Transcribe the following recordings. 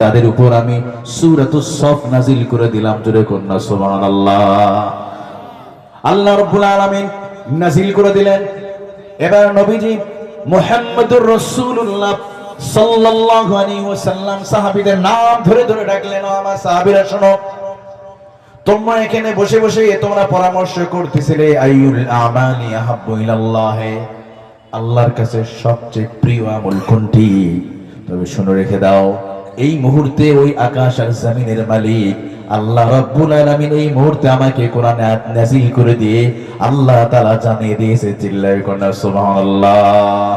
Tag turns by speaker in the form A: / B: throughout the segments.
A: তাদের উপর আমি সূরাতুস সফ নাজিল করে দিলাম। জোরে কন্যা সুবহানাল্লাহ। আল্লাহ রাব্বুল আলামিন নাজিল করে দিলেন। এবার নবীজি মুহাম্মদুর রাসূলুল্লাহ সাল্লাল্লাহু আলাইহি ওয়াসাল্লাম সাহাবীদের নাম ধরে ধরে ডাকলেন, আমার সাহাবীরা শোনো, তোমরা এখানে বসে বসে তোমরা পরামর্শ করতেছিলে আইয়ুল আমালি আহাব্বু ইলাল্লাহ, আল্লাহর কাছে সবচেয়ে প্রিয় আমল কোনটি? তবে শুনে রেখে দাও, এই মুহূর্তে ওই আকাশ আর জমিনের মালিক আল্লাহ রাব্বুল আলামিন এই মুহূর্তে আমাকে কোরআন আয়াত নাযিল করে দিয়ে আল্লাহ তাআলা জানিয়ে দিয়েছে। চিল্লায়ে কোন সুবহানাল্লাহ।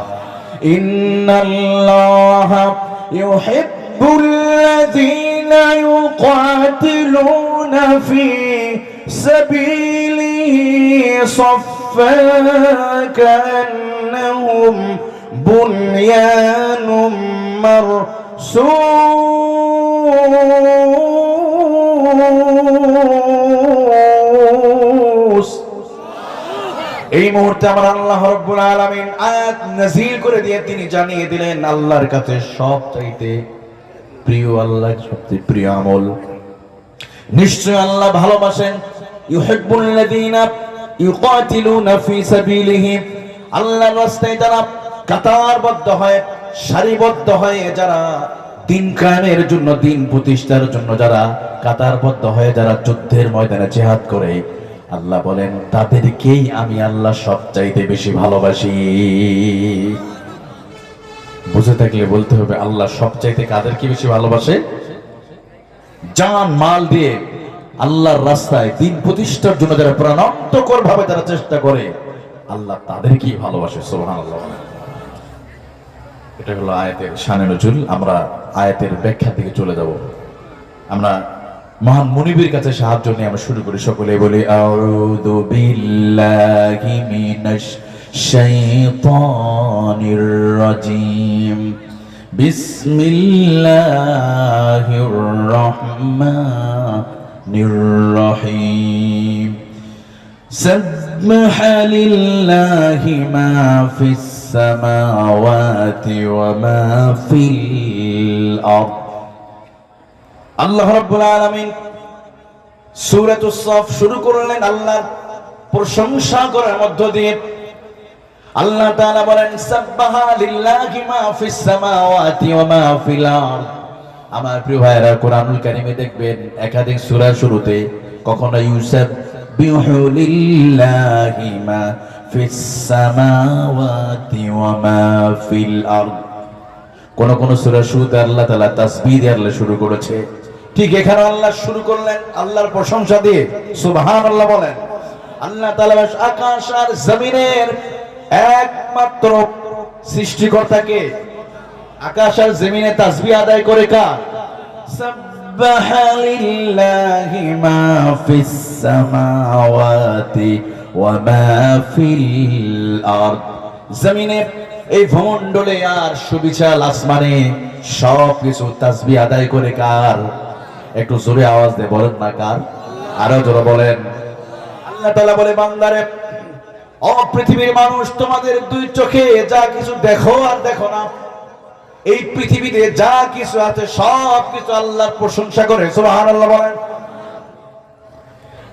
A: ইন্নাল্লাহা ইউহিব্বুল্লাযীনা ইউকাতিলুনা ফি সাবিলিহি সাফফান কান্নাহুম বুনয়ানুম মারসুস। এই মুহূর্তে আমার আল্লাহ রাব্বুল আলামিন আয়াত নাযিল করে দিয়ে তিনি জানিয়ে দিলেন আল্লাহর কাছে সবচাইতে প্রিয়, আল্লাহর সবচেয়ে প্রিয় আমল নিশ্চয় আল্লাহ ভালোবাসেন ইউহিব্বুল্লাযীনা ইউকাতিলুনা ফি সাবিলিহি, আল্লাহর রাস্তায় যারা কাতারবদ্ধ হয়, সারিবদ্ধ হয়ে যারা দিন কায়েমের জন্য, দিন প্রতিষ্ঠার জন্য যারা কাতারবদ্ধ হয়ে যারা যুদ্ধের ময়দানে জিহাদ করে, আল্লাহ বলেন তাদেরকেই আমি আল্লাহ সবচাইতে বেশি ভালোবাসি। বুঝে থাকলে বলতে হবে আল্লাহ সবচাইতে কাদেরকে বেশি ভালোবাসে? জান মাল দিয়ে আল্লাহর রাস্তায় দিন প্রতিষ্ঠার জন্য যারা প্রাণান্তকর ভাবে যারা চেষ্টা করে, আল্লাহ তাদেরকেই ভালোবাসে। সুবহানাল্লাহ। এটা হলো আয়াতের শানে নজুল। আমরা আয়াতের ব্যাখ্যার দিকে চলে যাব। আমরা মহান মুনিবের কাছে সাহায্য নিয়ে আমরা শুরু করি। সকলে বলি আউযু বিল্লাহি মিনাশ শাইতানির রাজিম, বিসমিল্লাহির রহমানির রহিম। সাব্বাহা লিল্লাহি মা ফিস সামাওয়াতি ওয়া মা ফিল আরদ। আল্লাহ রাব্বুল আলামিন সূরাতুস সফ শুরু করলেন আল্লাহর প্রশংসা করার মধ্য দিয়ে। আল্লাহ তাআলা বলেন সাব্বাহা লিল্লাহি মা ফিস সামাওয়াতি ওয়া মা ফিল আরদ। আমার প্রিয় ভাইরা, কোরআনুল কারীমে দেখবেন একাধিক সূরা শুরুতে কখনো ইউসাব্বিহু লিল্লাহি মা ফিস সামাওয়াতি ওয়া মা ফিল আরদ। কোন কোন সূরা শুরুতে আল্লাহ তাআলা তাসবিহ দিয়ে আল্লাহ শুরু করেছে। ঠিক এখানে আল্লাহ শুরু করলেন আল্লাহর প্রশংসা দিয়ে। সুবহানাল্লাহ বলেন। আল্লাহ তাআলা আকাশ আর জমিনের একমাত্র সৃষ্টিকর্তাকে। আকাশ আর জমিনে তাসবিহ আদায় করে কার? সাব্বাহা লিল্লাহি মা ফিস সামাওয়াতি ওয়া মা ফিল আরদ। জমিনে, এই ভূমণ্ডলে আর সুবিশাল আসমানে সবকিছু তাসবিহ আদায় করে কার? একটু জোরে আওয়াজ দিয়ে বলেন না কার? আরো জোরে বলেন। আল্লাহ তাআলা বলে বান্দারে, ও পৃথিবীর মানুষ, তোমাদের দুই চোখে যা কিছু দেখো আর দেখো না, এই পৃথিবীতে যা কিছু আছে সবকিছু আল্লাহর প্রশংসা করে। সুবহানাল্লাহ বলেন।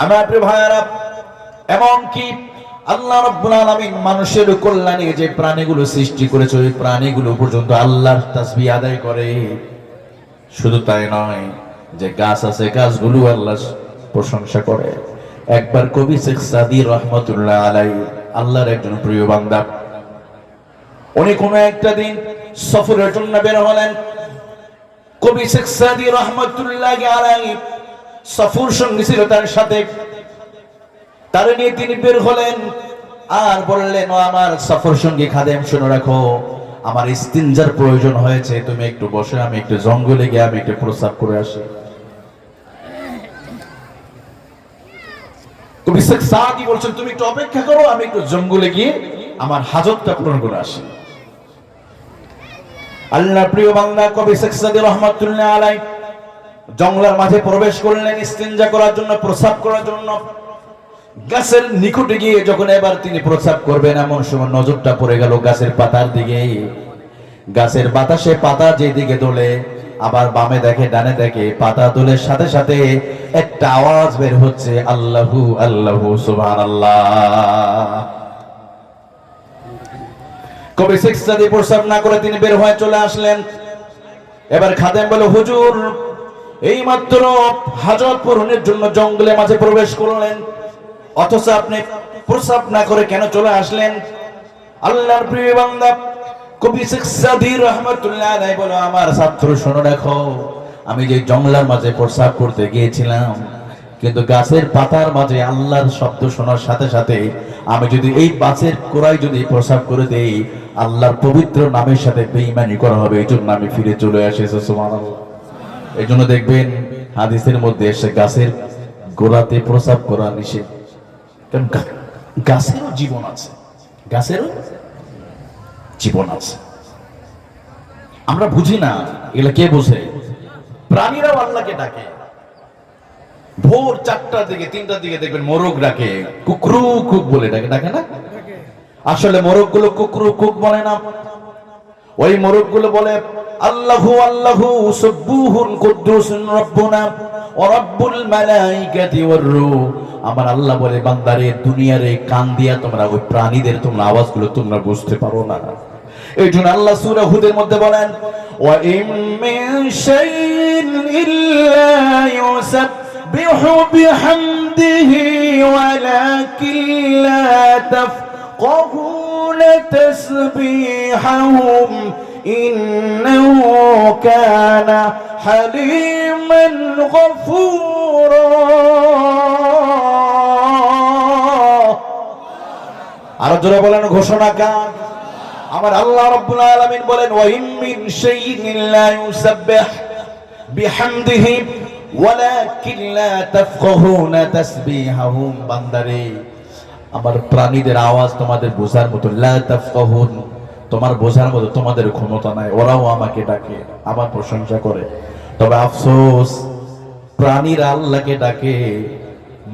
A: আমার প্রিয় ভাইরা, এমন কি আল্লাহ রাব্বুল আলামিন মানুষের কল্যাণে যে প্রাণীগুলো সৃষ্টি করেছে, ওই প্রাণীগুলো পর্যন্ত আল্লাহর তাসবিহ আদায় করে। শুধু তাই নয়, যে গাছ আছে গাছগুলো আল্লাহর প্রশংসা করে। একবার কবি শেখ সাদী রহমাতুল্লাহ আলাইহি, আল্লাহর একজন প্রিয় বান্দা, উনি কোনো একটা দিন সফরের জন্য বের হলেন। কবি শেখ সাদী রহমাতুল্লাহ আলাইহি সফর সঙ্গী ছিল তার সাথে। তারে নিয়ে তিনি বের হলেন আর বললেন, ও আমার সফর সঙ্গী খাদেম, শুনে রাখো, আমার ইস্তিনজার প্রয়োজন হয়েছে, তুমি একটু বসে, আমি একটু জঙ্গলে গিয়ে আমি একটু প্রস্রাব করে আসি। কবি শেখ সাদী বলছেন, তুমি একটু অপেক্ষা করো, আমি একটু জঙ্গলে গিয়ে আমার হাজতটা পূরণ করে আসি। আল্লাহ প্রিয় বান্দা কবি শেখ সাদী রহমাতুল্লাহ আলাইহি জঙ্গলের মাঝে প্রবেশ করলেন ইস্তিনজা করার জন্য, প্রস্রাব করার জন্য। গাছের নিকটে গিয়ে যখন এবার তিনি প্রস্রাব করবেন, এমন সময় নজরটা পড়ে গেল গাছের পাতার দিকে। গাছের বাতাসে পাতা যেদিকে দোলে আবার বামে দেখে ডানে দেখে, পাতা তোলের সাথে সাথে একটা আওয়াজ বের হচ্ছে, আল্লাহু আল্লাহু সুবহানাল্লাহ। কবি সিক্সা দিয়ে প্রস্রাব না করে তিনি বের হয়ে চলে আসলেন। এবার খাদেম বলে, হুজুর এই মাত্র হাজত পূরণের জন্য জঙ্গলের মাঝে প্রবেশ করলেন, অথচ আপনি প্রস্রাব না করে কেন চলে আসলেন? আল্লাহর প্রিয় বান্দা কবি শেখ সাদী রাহমাতুল্লাহ আলাইহি বলে, আমার ছাত্র শোনো দেখো, আমি যে জঙ্গলের মাঝে প্রস্রাব করতে গিয়েছিলাম, কিন্তু গাছের পাতার মাঝে আল্লাহর শব্দ শোনার সাথে সাথে আমি যদি এই গাছের কোড়ায় যদি প্রস্রাব করে দেই, আল্লাহর পবিত্র নামের সাথে বেঈমানি করা হবে, এই জন্য আমি ফিরে চলে আসেছি। সুবহানাল্লাহ। এই জন্য দেখবেন হাদিসের মধ্যে এসে গাছের গোড়াতে প্রস্রাব করা নিষেধ, কারণ গাছেরও জীবন আছে, গাছেরও জীবন আছে। আমরা বুঝি না, এগুলা কে বোঝে? প্রাণীরাও আল্লাহকে ডাকে। ভোর 4টার দিকে 3টার দিকে দেখবেন মোরগ ডাকে, কুকরু কুক বলে ডাকে, ডাকে না? আসলে মোরগ গুলো কুকরু কুক বলে না, ওই মোরগ গুলো বলে আল্লাহু আল্লাহু সুবহুন কুদ্দুসুন রব্বুনা ওয়া রব্বুল মালাইকাতি ওয়ার রূহ। আমার আল্লাহ বলে, বান্দারে দুনিয়ার এই কান দিয়া তোমরা ওই প্রাণীদের তোমরা আওয়াজগুলো তোমরা বুঝতে পারো না। এই জন্য আল্লাহ সূরা হুদের মধ্যে বলেন, ওয়া ইম মিন শাইইন ইল্লা ইউসাব্বিহু বিহামদিহি ওয়ালাকিন লা তাফকাহুনা তাসবিহাহুম ইন্নাহু কানা হালিমান গফুরা। আর জোরে বলেন ঘোষণা কার? আমার আল্লাহ রাব্বুল আলামিন বলেন, ওয়া ইম মিন শাইইন লা ইউসাব্বিহু বিহামদিহি ওয়ালাকিন লা তাফকাহুনা তাসবিহাহুম। বান্দারে আমার প্রাণীদের আওয়াজ তোমাদের বোঝার মতো, লা তাফকাহুন, তোমার বোঝার মতো তোমাদের ক্ষমতা নাই। ওরাও আমাকে ডাকে, আমার প্রশংসা করে, তবে আফসোস প্রাণীরা আল্লাহকে ডাকে,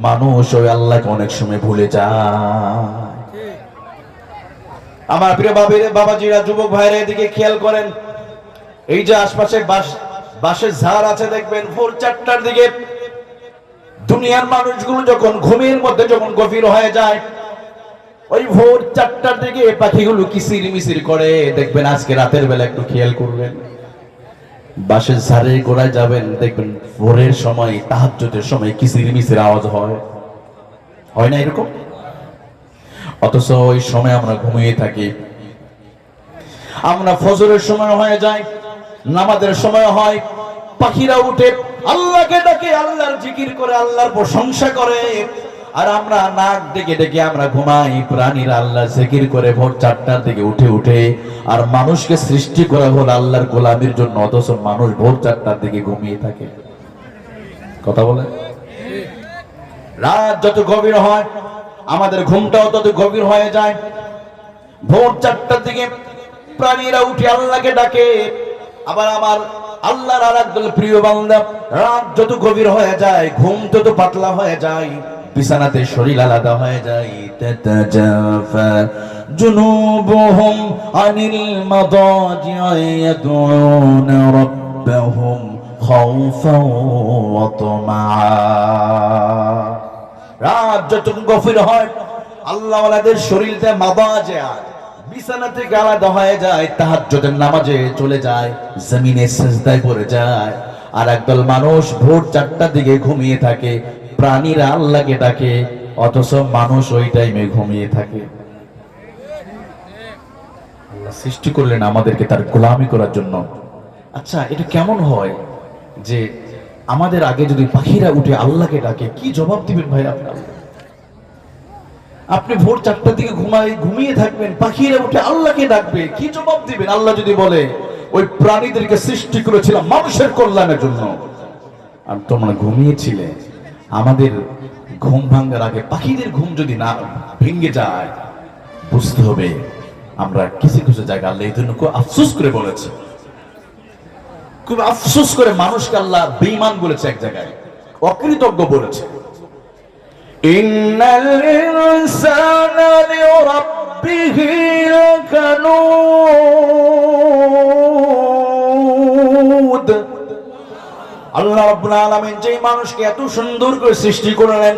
A: মানুষ ওই আল্লাহকে অনেক সময় ভুলে যায়। আমার প্রিয় বাবাজিরা, যুবক ভাইরা এদিকে খেয়াল করেন, এই যে আশপাশে বাঁশের ঝাড় আছে, দেখবেন ভোর 4টার দিকে দুনিয়ার মানুষগুলো যখন ঘুমের মধ্যে যখন গভীর হয়ে যায়, ওই ভোর 4টার দিকে পাখিগুলো কিচির মিচির করে। দেখবেন আজকে রাতের বেলা একটু খেয়াল করবেন, বাঁশের ঝাড়ের গোড়ায় যাবেন, দেখবেন ভোরের সময় তাহাজ্জুদের সময় কিচির মিচির আওয়াজ হয় না এরকম? অথচ ওই সময় আমরা ঘুমিয়ে থাকি। আমরা ফজরের সময় হয়ে যায়, নামাজের সময় হয়, পাখিরা উঠে আল্লাহকে ডাকে, আল্লাহর জিকির করে, আল্লাহর প্রশংসা করে, আর আমরা নাক ডেকে ডেকে আমরা ঘুমাই। প্রাণীরা আল্লাহ জিকির করে ভোর 4টার দিকে উঠে আর মানুষকে সৃষ্টি করা হলো আল্লাহর গোলামির জন্য, অথচ মানুষ ভোর 4টার দিকে ঘুমিয়ে থাকে। কথা বলে? রাত যত গভীর হয় আমাদের ঘুমটাও তত গভীর হয়ে যায়। ভোর 4টার দিকে প্রাণীরা উঠে আল্লাহকে ডাকে। আবার আমার আল্লাহর আরেকদল প্রিয় বান্দা, রাত যত গভীর হয়ে যায়, ঘুম তত পাতলা হয়ে যায়, বিছানাতে শরীর আলাদা হয়ে যায়। তাতাজাফা জুনুবুহুম আনিল মাদাজি'i ইয়াদউনা রাব্বাহুম খাউফান ওয়া তামাআ। রাত যত গভীর হয় আল্লাহ ওয়ালাদের শরীরটা মাদাজি'a, বিছানা থেকে আলাদা হয়ে যায়, তাহাজ্জুদের নামাজে চলে যায়, জমিনে সিজদায় পড়ে যায়। আর একদল মানুষ ভোর 4টার দিকে ঘুমিয়ে থাকে। প্রাণীরা আল্লাহকে ডাকে, অথচ মানুষ ওই টাইমে ঘুমিয়ে থাকে। আল্লাহ সৃষ্টি করলেন আমাদেরকে তার গোলামি করার জন্য। আচ্ছা, এটা কেমন হয় যে আমাদের আগে যদি পাখিরা উঠে আল্লাহকে ডাকে, কি জবাব দিবেন ভাই আপনারা? আপনি ভোর 4টার দিকে ঘুমিয়ে থাকবেন, পাখিরা উঠে আল্লাহকে ডাকবে, কি জবাব দিবেন? আল্লাহ যদি বলে ওই প্রাণীদেরকে সৃষ্টি করেছিলাম মানুষের কল্যাণের জন্য, আর তোমরা ঘুমিয়েছিলে। আমাদের ঘুম ভাঙার আগে পাখিদের ঘুম যদি না ভেঙে যায়, বুঝতে হবে আমরা কিছু কিছু জায়গায় আল্লাহ এই জন্য খুব আফসোস করে বলেছে, খুব আফসোস করে মানুষকে আল্লাহ বেঈমান বলেছে, এক জায়গায় অকৃতজ্ঞ বলেছে। ইন্নাল ইনসানা লিরাব্বিহি লাকানুদ। আল্লাহ রাব্বুল আলামিন যেই মানুষকে এত সুন্দর করে সৃষ্টি করলেন,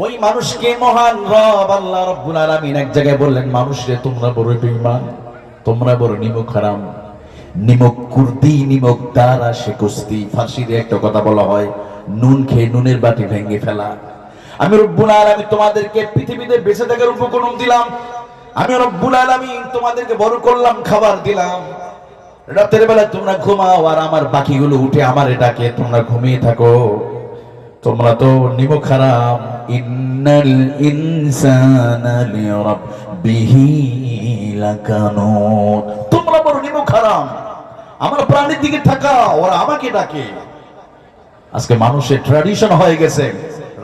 A: ওই মানুষকে মহান রব আল্লাহ রাব্বুল আলামিন এক জায়গায় বললেন, মানুষরে তোমরা বড় বেঈমান, তোমরা বড় নিমক হারাম, নিমক কুর্দি, নিমক দ্বারা সে কুস্তি। ফার্সিতে একটা কথা বলা হয়, নুন খেয়ে নুনের বাটি ভেঙে ফেলা। আমি রব্বুল আলামিন তোমাদেরকে পৃথিবীতে বেঁচে থাকার উপকরণ দিলাম, আমি রব্বুল আলামিন তোমাদেরকে বড় করলাম, খাবার দিলাম। রাতের বেলা তোমরা ঘুমাও আর আমার বাকিগুলো উঠে আমার এটাকে তোমরা ঘুমিয়ে থাকো। তোমরা তো নিমক হারাম। ইন্নাল ইনসানা লিরাব্বিহি লাকানুত, তোমরা বড় নিমক হারাম, আমার প্রাণীর দিকে তাকাও, ওরা আমাকে ডাকে। আজকে মানুষের ট্র্যাডিশন হয়ে গেছে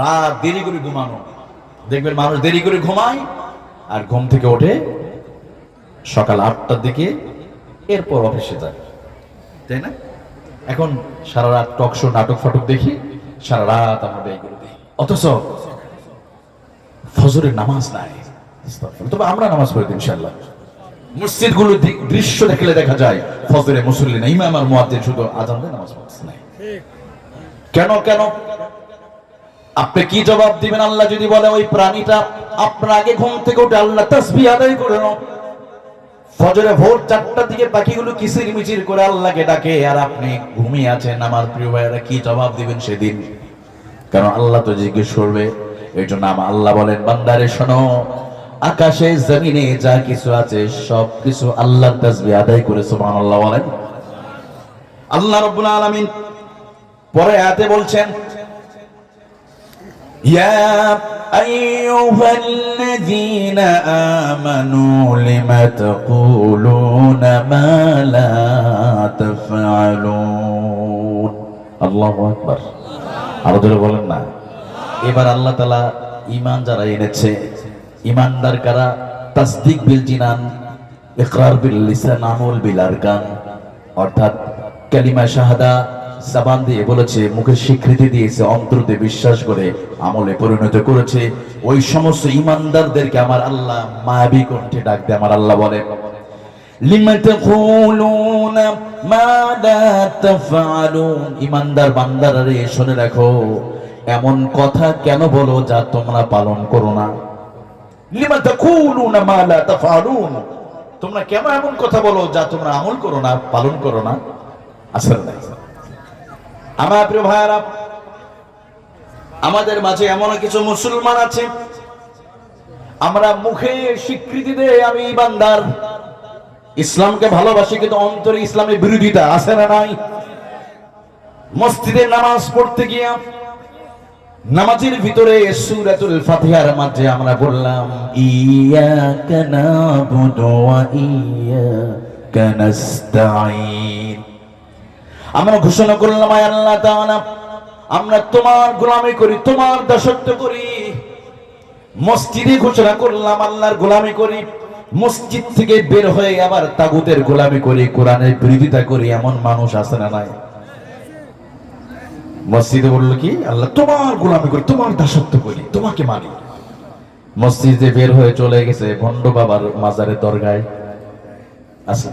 A: রাত দেরি করে ঘুমানো। দেখবেন মানুষ দেরি করে ঘুমায় আর ঘুম থেকে ওঠে সকাল 8টার দিকে, এরপর অফিসে যায়, তাই না? এখন সারা রাত টক শো, নাটক ফাটক দেখি, সারা রাত আমরা ব্যয় করে দিই, অথচ ফজরের নামাজ নাই। তবে আমরা নামাজ পড়ি ইনশাআল্লাহ। মসজিদ গুলো দৃশ্য দেখলে দেখা যায় ফজরে মুসল্লি না, ইমাম আর মুয়াজ্জিন শুধু আজান দিয়ে নামাজ পড়ছে না। কেন কেন? আপনি কি জবাব দিবেন? আল্লাহ যদি বলে ওই প্রাণীটা আপনার আগে ঘুম থেকে উঠে আল্লাহ তাসবিহ আদায় করে নাও, ফজরে ভোর 4টার দিকে পাখিগুলো কিচির মিচির করে আল্লাহকে ডাকে, আর আপনি ঘুমিয়ে আছেন, আমার প্রিয় ভাইয়েরা কি জবাব দিবেন সেদিন? কারণ আল্লাহ তো জিজ্ঞেস করবে। এই জন্য আল্লাহ বলেন, বান্দারে শোনো, আকাশে জমিনে যা কিছু আছে সব কিছু আল্লাহর তাসবিহ আদায় করে সুবহানাল্লাহ বলেন। আল্লাহ রাব্বুল আলামিন পরে আয়াতে বলছেন, ইয়া আইয়ুহাল্লাযীনা আমানু লিমা তাকুলুনা মা লা তাফআলুন। আল্লাহু আকবার, আরো জোরে বলেন না। এবার আল্লাহ তাআলা ঈমান যারা এনেছে, ঈমানদার কারা? তাসদিক বিল জিনান, ইকরার বিল লিসান, আমল বিল আরকান, অর্থাৎ কালিমা শাহাদা জবান দিয়ে বলেছে, মুখে স্বীকৃতি দিয়েছে, অন্তরে বিশ্বাস করে আমলে পরিণত করেছে। ওই সমস্ত ঈমানদারদেরকে আমার আল্লাহ মায়াবী কণ্ঠে ডাক দেয়। আমার আল্লাহ বলে, লিমা তাকুলুনা মা লা তাফআলুন, ঈমানদার বান্দারা রে শুনে রাখো, এমন কথা কেন বলো যা তোমরা পালন করো না। লিমা তাকুলুনা মা লা তাফআলুন, তোমরা কেন এমন কথা বলো যা তোমরা আমল করো না, পালন করো না। আসলে আমার প্রিয় ভাইরা, আমাদের মাঝে এমন কিছু মুসলমান আছে, আমরা মুখে স্বীকৃতি দেই আমি ঈমানদার, ইসলামকে ভালোবাসি, কিন্তু অন্তরে ইসলামের বিরোধিতা আছে না নাই? মসজিদে নামাজ পড়তে গিয়া নামাজের ভিতরে সূরাতুল ফাতিহার মাঝে আমরা বললাম, ইয়াকা নাবুদু ওয়া ইয়াকা নাস্তাঈন। আমরা ঘোষণা করলাম, আয় আল্লাহ তাআলা, আমরা তোমার গোলামি করি, তোমার দাসত্ব করি। মসজিদে ঘোষণা করলাম আল্লাহর গোলামি করি, মসজিদ থেকে বের হয়ে আবার তাগুতের গোলামি করি, কোরআনের বিরোধিতা করি। এমন মানুষ আছে না নাই? মসজিদে বললো কি, আল্লাহ তোমার গোলামি করি, তোমার দাসত্ব করি, তোমাকে মানি। মসজিদে বের হয়ে চলে গেছে ভণ্ড বাবার মাজারের দরগায়, আছে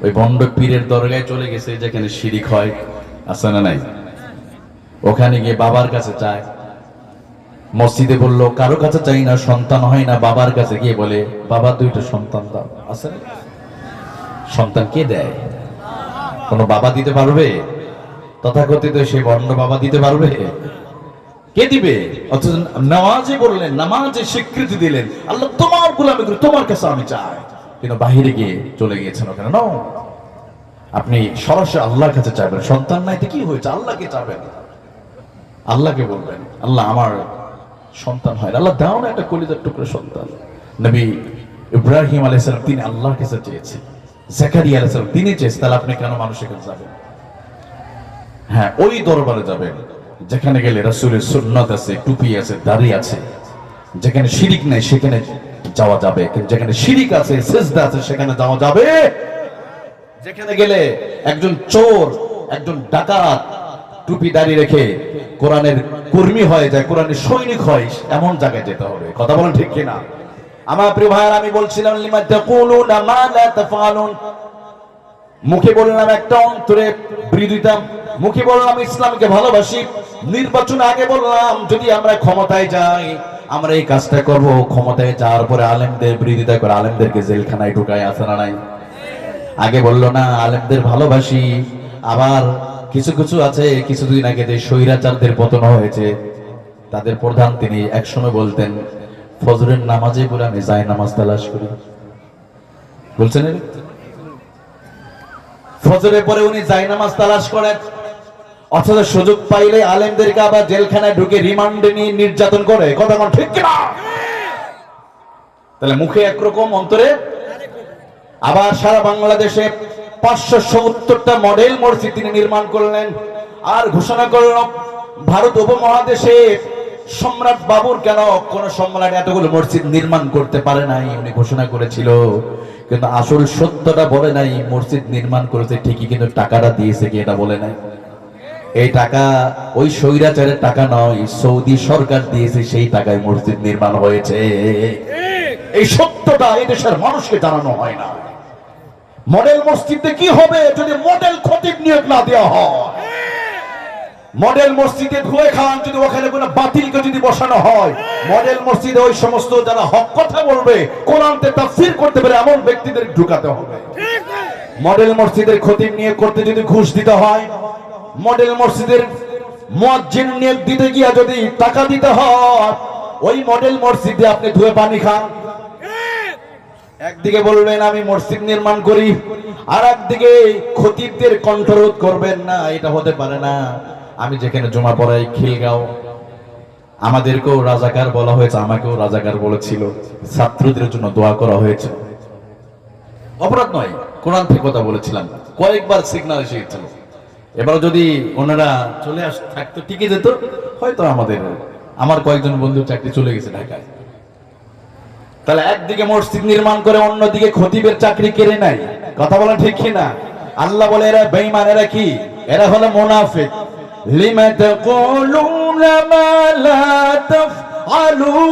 A: ওই ভণ্ড পীরের দরগায় চলে গেছে যেখানে শিরিক হয়, আছে না নাই? ওখানে গিয়ে বাবার কাছে চায়। মসজিদে বললো কারো কাছে চাই না, সন্তান হয় না, বাবার কাছে গিয়ে বলে, বাবা দুইটা সন্তান দাও। আছে না? সন্তান কে দেয়? কোন বাবা দিতে পারবে? তথাকথিত সেই ভণ্ড বাবা দিতে পারবে? কে দিবে? অথচ নামাজে বললেন, নামাজে স্বীকৃতি দিলেন, আল্লাহ তোমার গোলামি করি, তোমার কাছে আমি চাই, কিন্তু বাহিরে গিয়ে চলে গিয়েছেন ওখানে। না, আপনি সরাসরি আল্লাহর কাছে চাইবেন। সন্তান নাই তো কি হয়েছে, আল্লাহকে চাবেন, আল্লাহকে বলবেন, আল্লাহ আমার সন্তান হয়, আল্লাহ দাও না একটা কলিজার টুকরো সন্তান। নবী ইব্রাহিম আলাইহিস সালাম তিনি আল্লাহর কাছে চেয়েছেন, জাকারিয়া আলাইহিস সালাম তিনি চেয়েছেন, তাহলে আপনি কেন মানুষের কাছে যাবেন? হ্যাঁ, ওই দরবারে যাবেন যেখানে গেলে রাসূলের সুন্নাত আছে, টুপি আছে, দাড়ি আছে। যেখানে শিরিক নাই সেখানে যাওয়া যাবে, কিন্তু যেখানে শিরিক আছে, সিজদা আছে, সেখানে যাওয়া যাবে। যেখানে গেলে একজন চোর, একজন ডাকাত টুপি দাড়ি রেখে কোরআনের কর্মী হয়ে যায়, কোরআনের সৈনিক হয়, এমন জায়গায় যেতে হবে। কথা বলেন ঠিক কিনা? আমার প্রিয় ভাইয়েরা, আমি বলছিলাম লিমা তাকুলুনা মা লা তাফআলুন, মুখে বললাম একটা, অন্তরে বিরোধিতা। মুখে বললাম ইসলামকে ভালোবাসি, নির্বাচন আগে বললাম যদি আমরা ক্ষমতায় যাই আমরা এই কাজটা করব। ক্ষমতায় যাওয়ার পরে আলেমদের বিরোধিতা করে আলেমদেরকে জেলখানায় ঢুকায়, আছে না নাই? আগে বললো না আলেমদের ভালোবাসি, আবার কিছু কিছু আছে কিছুদিন আগে যে স্বৈরাচারদের পতন হয়েছে তাদের প্রধান তিনি একসময় বলতেন ফজরের নামাজে পড়ে আমি যাই নামাজ তালাশ করি, বলছেন ফজরের পরে উনি যাই নামাজ তালাশ করেন, অথচ সুযোগ পাইলে আলেমদেরকে আবার জেলখানায় ঢুকে রিমান্ডে নিয়ে নির্যাতন করে। কথা কোন ঠিক কিনা? তাহলে মুখে একরকম, অন্তরে আবার। সারা বাংলাদেশে 570টা মডেল মসজিদ তিনি নির্মাণ করলেন আর ঘোষণা করলেন ভারত উপমহাদেশে সম্রাট বাবুর কেন কোন সম্রাট এতগুলো মসজিদ নির্মাণ করতে পারে নাই, উনি ঘোষণা করেছিল। কিন্তু আসল সত্যটা বলে নাই, মসজিদ নির্মাণ করেছে ঠিকই কিন্তু টাকাটা দিয়েছে কি এটা বলে নাই। এই টাকা ওই স্বৈরাচারের টাকা নয়, সৌদি সরকার দিয়েছে, সেই টাকায় মসজিদ নির্মাণ হয়েছে। এই সত্যটা এই দেশের মানুষকে জানানো হয় না। মডেল মসজিদে কি হবে যদি মডেল খতিব নিয়োগ না দেওয়া হয়? মডেল মসজিদে ধুয়ে খান যদি ওখানে কোনো বাতিলকে যদি বসানো হয়, মডেল মসজিদে ওই সমস্ত যারা হক কথা বলবে, কোরআনতে তাফসীর করতে পারে এমন ব্যক্তিদের ঢুকাতে হবে। মডেল মসজিদের খতিব নিয়োগ করতে যদি ঘুষ দিতে হয়, মডেল মসজিদের মুয়াজ্জিন নিয়োগ দিতে গিয়া যদি টাকা দিতে হয়, ওই মডেল মসজিদে আপনি ধুয়ে পানি খান। একদিকে বলবেন আমি মসজিদ নির্মাণ করি, আর একদিকে খতিবদের কণ্ঠরোধ করবেন না, এটা হতে পারে না। আমি যেখানে জমা পড়াই খিলগাঁও, আমাদেরকেও রাজাকার বলা হয়েছে, আমাকেও রাজাকার বলেছিল, ছাত্রদের জন্য দোয়া করা হয়েছে। অপরাধ নয়, কোরআন থেকে কথা বলেছিলাম, কয়েকবার সিগন্যাল এসেছিল। এবার যদি ওনারা চলে থাকতো টিকে যেত, হয়তো আমার কয়েকজন বন্ধু চাকরি চলে গেছে ঢাকায়। তাহলে একদিকে মসজিদ নির্মাণ করে অন্যদিকে খতিবের চাকরি কেড়ে নেয়। কথা বলেন ঠিক কিনা? আল্লাহ বলে এরা বেঈমান, এরা কি? এরা হলো মুনাফিক। লিমা তাকুলুনা মা লা তাফআলুন।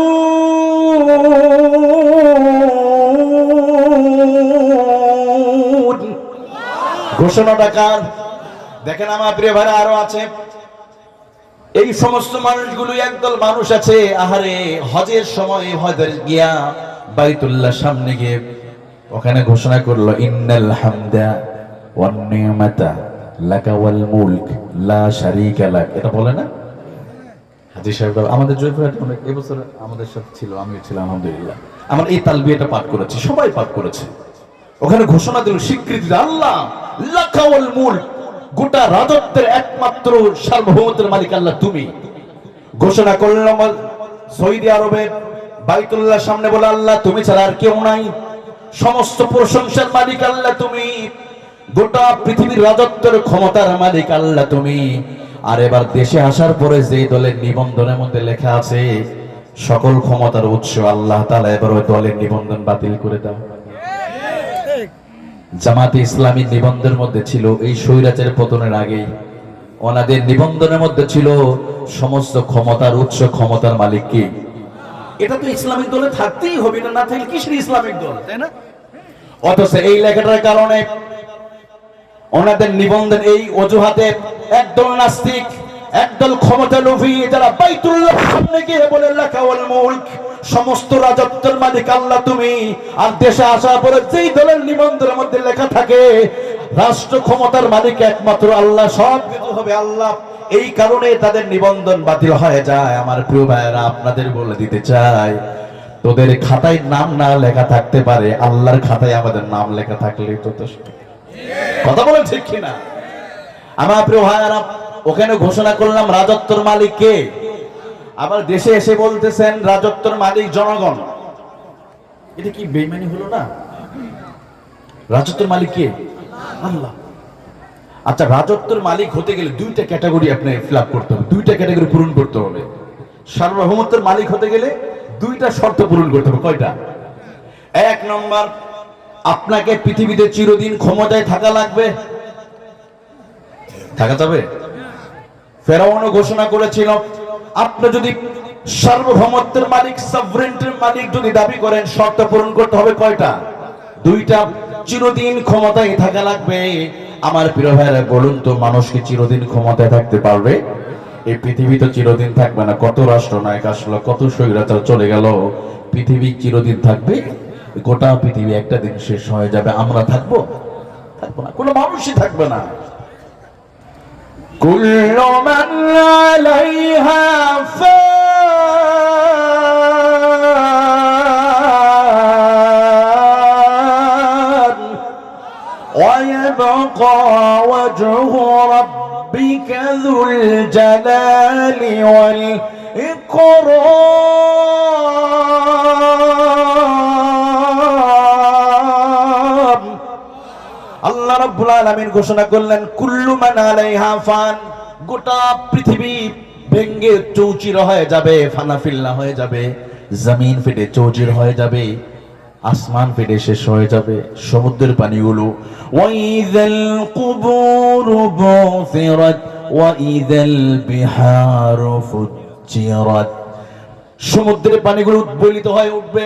A: ঘোষণাটা কার? দেখেন আমার প্রিয় ভাইরা, আরো আছে। এই সমস্ত মানুষগুলো একদল মানুষ আছে, আহারে হজের সময় হজের গিয়া বাইতুল্লাহ সামনে গিয়ে ওখানে ঘোষণা করলো ইন্নাল হামদা ওয়ান নি'মাতা লাকা ওয়াল মুলক লা শারীকা লাক। এটা বলে না হাজী সাহেব? আমাদের জয়পুরহাট অনেক এবছর আমাদের সাথে ছিল, আমিও ছিলাম আলহামদুলিল্লাহ। আমার এই তালবিয়াটা পাঠ করেছি, সবাই পাঠ করেছে। ওখানে ঘোষণা দিল, স্বীকৃতি আল্লাহ লাকা ওয়াল মুলক, গোটা রাজত্বের একমাত্র সার্বভৌমত্বের মালিক আল্লাহ তুমি। ঘোষণা করলাম সৌদি আরবে বাইতুল্লাহ সামনে বলে আল্লাহ তুমি ছাড়া আর কেউ নাই, সমস্ত প্রশংসার মালিক আল্লাহ তুমি, গোটা পৃথিবীর রাজত্বের ক্ষমতার মালিক আল্লাহ তুমি। আর এবার দেশে আসার পরে যে দলের নিবন্ধনের মধ্যে লেখা আছে সকল ক্ষমতার উৎস আল্লাহ তাআলা, এবার ওই দলের নিবন্ধন বাতিল করে দাও। জামাতে ইসলামীর নিবন্ধনের মধ্যে ছিল এই স্বৈরাচারের পতনের আগেই, ওনাদের নিবন্ধনের মধ্যে ছিল সমস্ত ক্ষমতার উৎস ক্ষমতার মালিক কে? এটা তো ইসলামিক দলে থাকতেই হবে, না থাকলে কিসের ইসলামিক দল, তাই না? অথচ এই লেখাটার কারণে ওনাদের নিবন্ধন এই অজুহাতে একদল নাস্তিক, একদল ক্ষমতা লোভী, যারা বাইতুল্লাহ সামনে গিয়ে বলে লাকা ওয়াল মুলক, সমস্ত রাজত্বের মালিক আল্লাহ তুমি। আর দেশে আসার পরে যেই দলের নিবন্ধনের মধ্যে লেখা থাকে রাষ্ট্র ক্ষমতার মালিক একমাত্র আল্লাহ, সব কিছু হবে আল্লাহ, এই কারণে তাদের নিবন্ধন বাতিল হয়ে যায়। আমার প্রিয় ভাইয়েরা, আপনাদের বলে দিতে চাই, তোদের খাতায় নাম না লেখা থাকতে পারে, আল্লাহর খাতায় আমাদের নাম লেখা থাকলেই যথেষ্ট। কথা বলেন ঠিক কিনা? আমার প্রিয় ভাইয়েরা, ওখানে ঘোষণা করলাম রাজত্বের মালিক কে, আবার দেশে এসে বলতেছেন রাজত্বের মালিক জনগণ। এটা কি বেঈমানি হলো না? রাজত্বের মালিক কে? আল্লাহ। আচ্ছা, রাজত্বের মালিক হতে গেলে দুইটা ক্যাটাগরি আপনি ফিল আপ করতে হবে, দুইটা ক্যাটাগরি পূরণ করতে হবে। সার্বভৌমত্বের মালিক হতে গেলে দুইটা শর্ত পূরণ করতে হবে। কয়টা? এক নম্বর, আপনাকে পৃথিবীতে চিরদিন ক্ষমতায় থাকা লাগবে। থাকা যাবে? ফেরাউনও ঘোষণা করেছিল আপনি যদি সার্বভৌমত্বের মালিক, সভরেন্টির মালিক যদি দাবি করেন, শর্ত পূরণ করতে হবে কয়টা? দুইটা। চিরদিন ক্ষমতায় থাকা লাগবে। আমার প্রিয় ভাইরা বলুন তো, মানুষ কি চিরদিন ক্ষমতায় থাকতে পারবে? এই পৃথিবী তো চিরদিন থাকবে না। কত রাষ্ট্রনায়ক আসলো, কত স্বৈরাচার চলে গেল, পৃথিবী চিরদিন থাকবে? গোটা পৃথিবী একটা দিন শেষ হয়ে যাবে, আমরা থাকবো? থাকবো না, কোনো মানুষই থাকবে না। কুল্লু মান আলাইহা ফান ওয়া ইয়াবকা ওয়াজহু রাব্বিকা যুল জালালি ওয়াল ইকরাম। আল্লাহ রাব্বুল আলামিন ঘোষণা করলেন, কুল্লু মান আলাইহা ফান, গোটা পৃথিবী ভেঙ্গে চৌচির হয়ে যাবে, ফানাফিল্লা হয়ে যাবে, জমিন ফেটে চৌচির হয়ে যাবে, আসমান ফেটে শেষ হয়ে যাবে, সমুদ্রের পানিগুলো ওয়াইযাল কুবুরু বুসিরাত ওয়াইযাল বিহারু ফুজ্জিরাত, সমুদ্রের পানিগুলো উদ্বেলিত হয়ে উঠবে,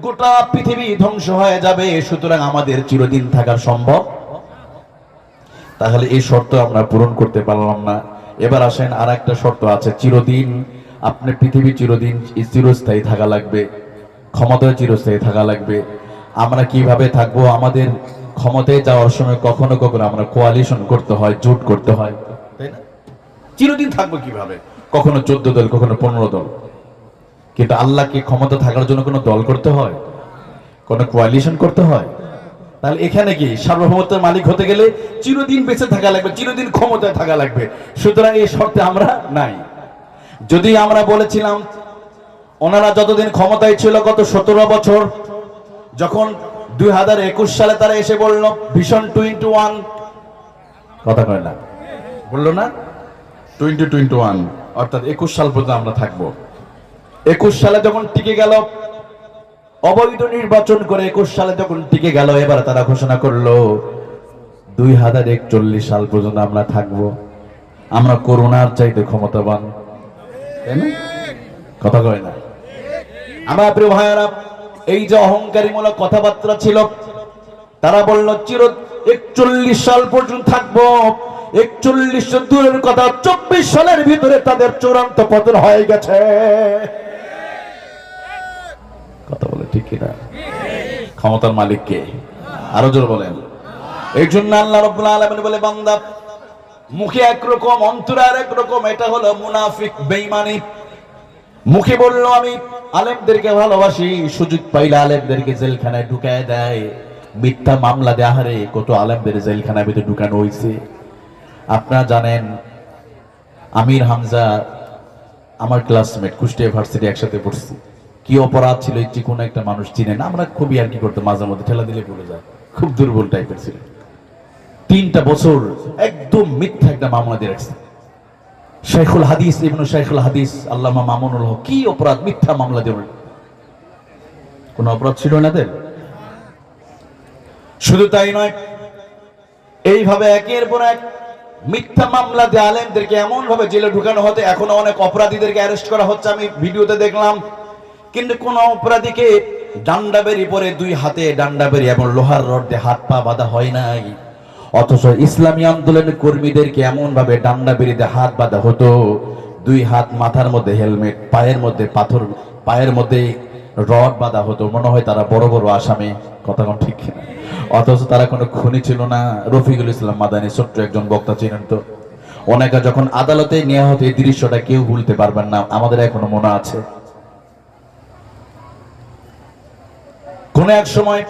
A: গোটা পৃথিবী ধ্বংস হয়ে যাবে। সুতরাং আমাদের চিরদিন থাকা সম্ভব? তাহলে এই শর্ত আমরা পূরণ করতে পারলাম না। এবার আসেন, আর একটা শর্ত আছে, চিরদিন আপনি পৃথিবী চিরদিন চিরস্থায়ী থাকা লাগবে, ক্ষমতায় চিরস্থায়ী থাকা লাগবে। আমরা কিভাবে থাকবো? আমাদের ক্ষমতায় যাওয়ার সময় কখনো কখনো আমরা কোয়ালিশন করতে হয়, জোট করতে হয়, তাই না? চিরদিন থাকবো কিভাবে? কখনো 14 দল, কখনো 15 দল। কিন্তু আল্লাহকে ক্ষমতা থাকার জন্য কোনো দল করতে হয়, কোনো কোয়ালিশন করতে হয়? তাহলে এখানে কি সার্বভৌমত্বের মালিক হতে গেলে চিরদিন বেঁচে থাকা লাগবে, চিরদিন ক্ষমতায় থাকা লাগবে। সুতরাং এই শর্তে আমরা নাই। যদি আমরা বলেছিলাম ওনারা যতদিন ক্ষমতায় ছিল, গত 17 বছর, যখন 2021 সালে তারা এসে বলল ভিশন 21, কথা কয় না, বললো না 2021, অর্থাৎ 21 সাল পর্যন্ত আমরা থাকবো। 21 সালে যখন টিকে গেল, অবৈধ নির্বাচন করে 21 সালে যখন টিকে গেল, এবার তারা ঘোষণা করলো 2041 সাল পর্যন্ত আমরা থাকবো। আমরা করোনার চাইতে ক্ষমতাবান, তাই না? কথা কয় না। আমার প্রিয় ভাইয়েরা, এই যে অহংকারীমূলক কথাবার্তা ছিল, তারা বলল 41 সাল পর্যন্ত থাকবো। 41 দূরের কথা, 24 সালের ভিতরে তাদের চূড়ান্ত পতন হয়ে গেছে। কথা বলে ঠিক কিনা? ক্ষমতার মালিক কে? আরো জোর বলেন। এই জন্য আল্লাহ রাব্বুল আলামিন বলে, বান্দা মুখে একরকম, অন্তরে আরেক রকম। এটা হলো মুনাফিক, বেঈমানি। মুখে বললো আমি আলেমদেরকে ভালোবাসি, সুযোগ পাইলে আলেমদেরকে জেলখানায় ঢুকায় দেয়, মিথ্যা মামলা দেয়। হারে কত আলেমদের জেলখানায় ভিতরে ঢুকানো হয়েছে। আপনারা জানেন, আমির হামজা আমার ক্লাসমেট, কুষ্টিয়া ইউনিভার্সিটি একসাথে পড়ছি। কি অপরাধ ছিল যে কোনো একটা মানুষ চিনে না। আমরা খুবই আর কি করতে, মাঝে মধ্যে ঠেলা দিলে পড়ে যায়। খুব দুর্বল টাইপের ছিল। 3টা বছর একদম মিথ্যা একটা মামলা দিয়ে রাখছে। শাইখুল হাদিস, ইবনু শাইখুল হাদিস আল্লামা মামুনুল হক, কি অপরাধ, মিথ্যা মামলা দিয়ে। কোন অপরাধ ছিল না এদের? শুধু তাই নয়, এইভাবে একের পর এক মিথ্যা মামলা দিয়ে আলেমদেরকে এমন ভাবে জেলে ঢুকানো হতে, এখনো অনেক অপরাধীদেরকে অ্যারেস্ট করা হচ্ছে, আমি ভিডিওতে দেখলাম। কিন্তু কোন অপরাধীকে ডান্ডা বেরি পরে, 2 হাতে ডান্ডা বেরি এবং লোহার রড দিয়ে হাত পা বাঁধা হয় নাই। অথচ ইসলামী আন্দোলনের কর্মীদেরকে এমন ভাবে ডান্ডা বেরি দিয়ে হাত বাঁধা হতো, 2 হাত, মাথার মধ্যে হেলমেট, পায়ের মধ্যে পাথর, পায়ের মধ্যে রড বাঁধা হতো। মনে হয় তারা বড় বড় আসামি। কথা কোন ঠিক কিনা? অথচ তারা কোনো খুনি ছিল না। রফিকুল ইসলাম মাদানী, ছোট্ট একজন বক্তা ছিলেন। তো অনেকে যখন আদালতে নেওয়া হতো, এই দৃশ্যটা কেউ ভুলতে পারবেন না, আমাদের এখনো মনে আছে। কোন এক সময়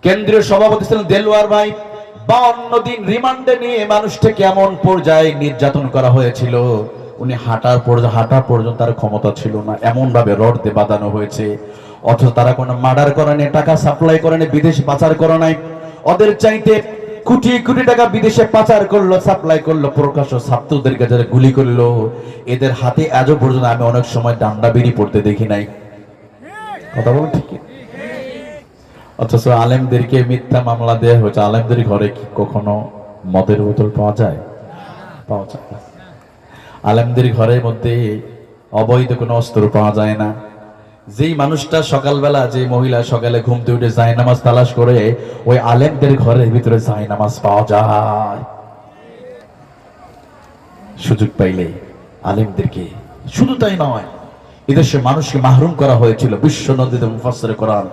A: কেন্দ্রীয় সভাপতি ছিলেন দেলোয়ার ভাই, 52 দিন রিমান্ডে নিয়ে মানুষটাকে এমন পর্যায়ে নির্যাতন করা হয়েছিল, উনি হাঁটা পর্যন্ত তার ক্ষমতা ছিল না, এমন ভাবে রড দিয়ে বাঁধানো হয়েছে। অথচ তারা কোনো মার্ডার করেনি, টাকা সাপ্লাই করেনি, বিদেশে পাচার করে নাই। ওদের চাইতে কোটি কোটি টাকা বিদেশে পাচার করলো, সাপ্লাই করলো, প্রকাশ্য ছাত্রদেরকে যারা গুলি করলো, এদের হাতে আজও পর্যন্ত আমি অনেক সময় ডান্ডা বেরি পড়তে দেখি নাই। কথা বলো ঠিক। অথচ আলেমদেরকে মিথ্যা মামলা দেওয়া হয়েছে। আলেমদের ঘরে কি কখনো মদের বোতল পাওয়া যায়? পাওয়া যায় না। আলেমদের ঘরের মধ্যে অবৈধ কোনো অস্ত্র পাওয়া যায় না। যেই মানুষটা সকালবেলা, যে মহিলা সকালে ঘুম থেকে উঠে যায় নামাজ তালাশ করে, ওই আলেমদের ঘরের ভিতরে যায় নামাজ পাওয়া যায় সুযোগ পাইলে আলেমদেরকে। শুধু তাই নয়, এদেশে মানুষকে মাহরুম করা হয়েছিল। বিশ্ব নন্দিত মুফাসসিরে কোরআন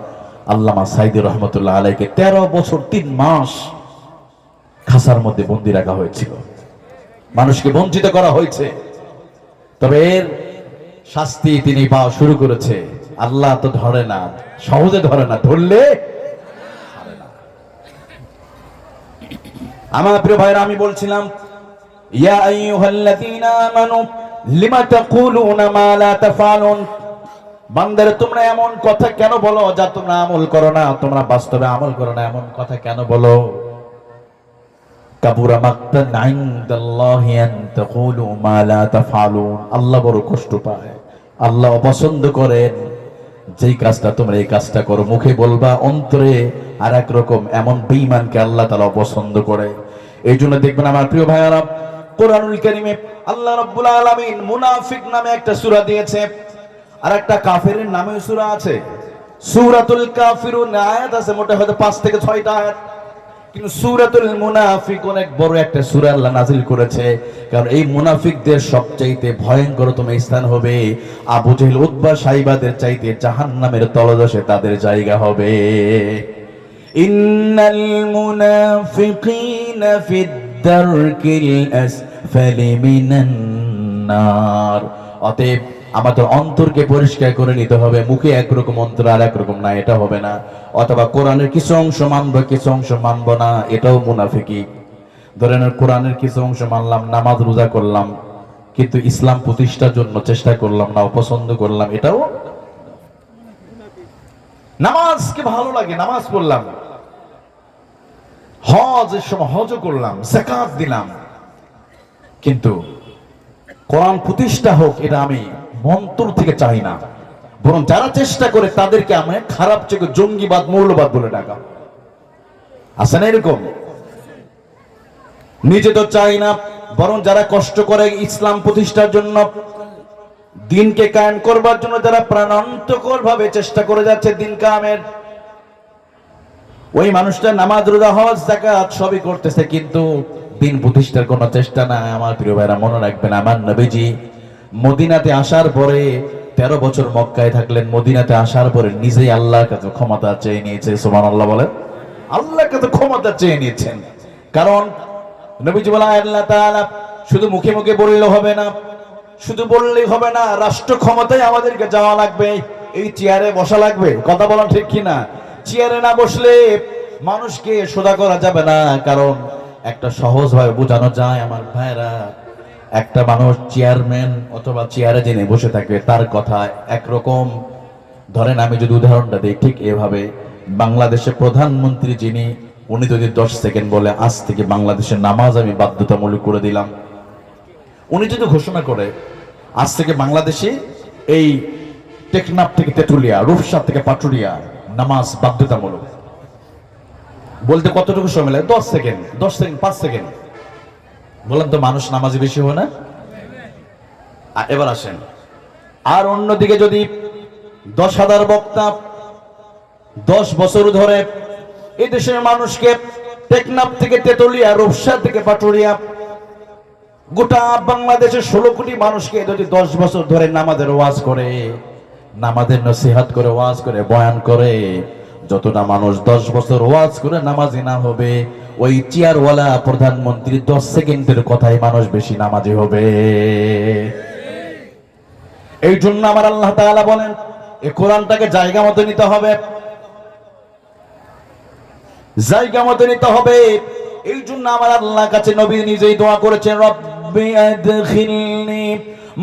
A: আল্লামা সাইদি রহমতুল্লাহ আলাইকে 13 বছর 3 মাস খাসার মধ্যে বন্দী রাখা হয়েছিল, মানুষকে বঞ্চিত করা হয়েছে। তবে এর শাস্তি তিনি পাওয়া শুরু করেছে। আল্লাহ তো ধরে না, সহজে ধরে না, ধরলে ছাড়ে না। আমার প্রিয় ভাইরা, আমি বলছিলাম ইয়া আইয়ুহাল্লাযীনা আমানু লিমা তাকুলুনা মা লা তাফআলুন, বান্দারে তোমরা এমন কথা কেন বলো যা তোমরা আমল করো না, তোমরা বাস্তবে আমল করো না, এমন কথা কেন বলো? কাবুরা মাকতান ইনদাল্লাহি আন তাকুলু মা লা তাফআলুন, আল্লাহ বড় কষ্ট পায়, আল্লাহ অপছন্দ করেন যেই কাজটা তোমরা এই কাজটা করো, মুখে বলবা অন্তরে আর এক রকম, এমন বেঈমানকে আল্লাহ তাআলা অপছন্দ করে। এই জন্য দেখবেন আমার প্রিয় ভাইয়ারা, কোরআনুল কারীমে আল্লাহ রাব্বুল আলামিন মুনাফিক নামে একটা সূরা দিয়েছে, আর একটা কাফেরের নামে সূরা আছে। সূরাতুল কাফিরুন আয়াত আছে মোটে হয়তো 5 থেকে 6টা আয়াত, কিন্তু সূরাতুল মুনাফিক অনেক বড় একটা সূরা আল্লাহ নাযিল করেছে। কারণ এই মুনাফিকদের সবচাইতে ভয়ঙ্করতম স্থান হবে আবু জেহেল উতবা সাইবাদের চাইতে জাহান্নামের তলদেশে তাদের জায়গা হবে। ইন্নাল মুনাফিকিনা ফিদ দারকিল আসফালি মিনান নার। অতএব আমাদের অন্তরকে পরিষ্কার করে নিতে হবে। মুখে একরকম অন্তর আর একরকম না, এটা হবে না। অথবা কোরআনের কিছু অংশ মানবো, কিছু অংশ মানবো না, এটাও মুনাফিকি। ধরেন কোরআনের কিছু অংশ মানলাম, নামাজ রোজা করলাম, কিন্তু ইসলাম প্রতিষ্ঠার জন্য চেষ্টা করলাম না, অপছন্দ করলাম, এটাও। নামাজকে ভালো লাগে, নামাজ পড়লাম, হজের সময় হজও করলাম, যাকাত দিলাম, কিন্তু কোরআন প্রতিষ্ঠা হোক এটা আমি মন্তর থেকে চাই না। বরং যারা চেষ্টা করে তাদেরকে আমি খারাপ চোখে জঙ্গিবাদ, মৌলবাদ বলে ডাকা। আছে না এরকম? নিজে তো চাই না, বরং যারা কষ্ট করে ইসলাম প্রতিষ্ঠার জন্য, দিনকে কায়েম করবার জন্য যারা প্রাণান্তকর ভাবে চেষ্টা করে যাচ্ছে দিন কায়েমের, ওই মানুষটা নামাজ রোজা হজ যাকাত সবই করতেছে, কিন্তু দিন প্রতিষ্ঠার কোনো চেষ্টা না। আমার প্রিয় ভাইরা, মনে রাখবেন, আমার নবীজি মদিনাতে আসার পরে 13 বছর মক্কায় থাকলেন, মদিনাতে আসার পরে নিজেই আল্লাহর কাছে ক্ষমতা চেয়ে নিয়েছে। সুবহানাল্লাহ বলেন। আল্লাহর কাছে ক্ষমতা চেয়ে নিয়েছেন। কারণ নবীজি বলেন আল্লাহ তাআলা শুধু মুখে মুখে বললে হবে না, শুধু বললেই হবে না, রাষ্ট্র ক্ষমতায় আমাদেরকে যাওয়া লাগবে, এই চেয়ারে বসা লাগবে। কথা বলা ঠিক কিনা? চেয়ারে না বসলে মানুষকে সোজা করা যাবে না। কারণ একটা সহজ ভাবে বোঝানো যায় আমার ভাইরা, একটা মানুষ চেয়ারম্যান অথবা চেয়ারে যিনি বসে থাকবে তার কথা একরকম। ধরেন আমি যদি উদাহরণটা দিই, ঠিক এভাবে বাংলাদেশের প্রধানমন্ত্রী যিনি, উনি যদি 10 সেকেন্ড বলে আজ থেকে বাংলাদেশের নামাজ আমি বাধ্যতামূলক করে দিলাম, উনি যদি ঘোষণা করে আজ থেকে বাংলাদেশে এই টেকনাফ থেকে তেতুলিয়া, রূপসা থেকে পাটুরিয়া নামাজ বাধ্যতামূলক, বলতে কতটুকু সময় লাগে? 10 সেকেন্ড, 10 সেকেন্ড, 5 সেকেন্ড। বললাম তো মানুষ নামাজি বেশি হয় না? এবার আসেন, আর অন্যদিকে যদি 10,000 বক্তা 10 বছর ধরে এই দেশের মানুষকে টেকনাফ থেকে তেতুলিয়া, রূপসা থেকে পাটুরিয়া, গোটা বাংলাদেশের 16 কোটি মানুষকে যদি 10 বছর ধরে নামাজের ওয়াজ করে, নামাজের নসিহত করে, ওয়াজ করে, বয়ান করে, যতটা মানুষ 10 বছর ওয়াজ করে নামাজি না হবে, ওই চেয়ারওয়ালা প্রধানমন্ত্রী 10 সেকেন্ডের কথাই মানুষ বেশি নামাজি হবে। এই জন্য আমার আল্লাহ তাআলা বলেন এই কোরআনটাকে জায়গা মতো নিতে হবে, জায়গা মতো নিতে হবে। এই জন্য আমার আল্লাহর কাছে নবী নিজেই দোয়া করেছেন, রব্বি আদখিলনি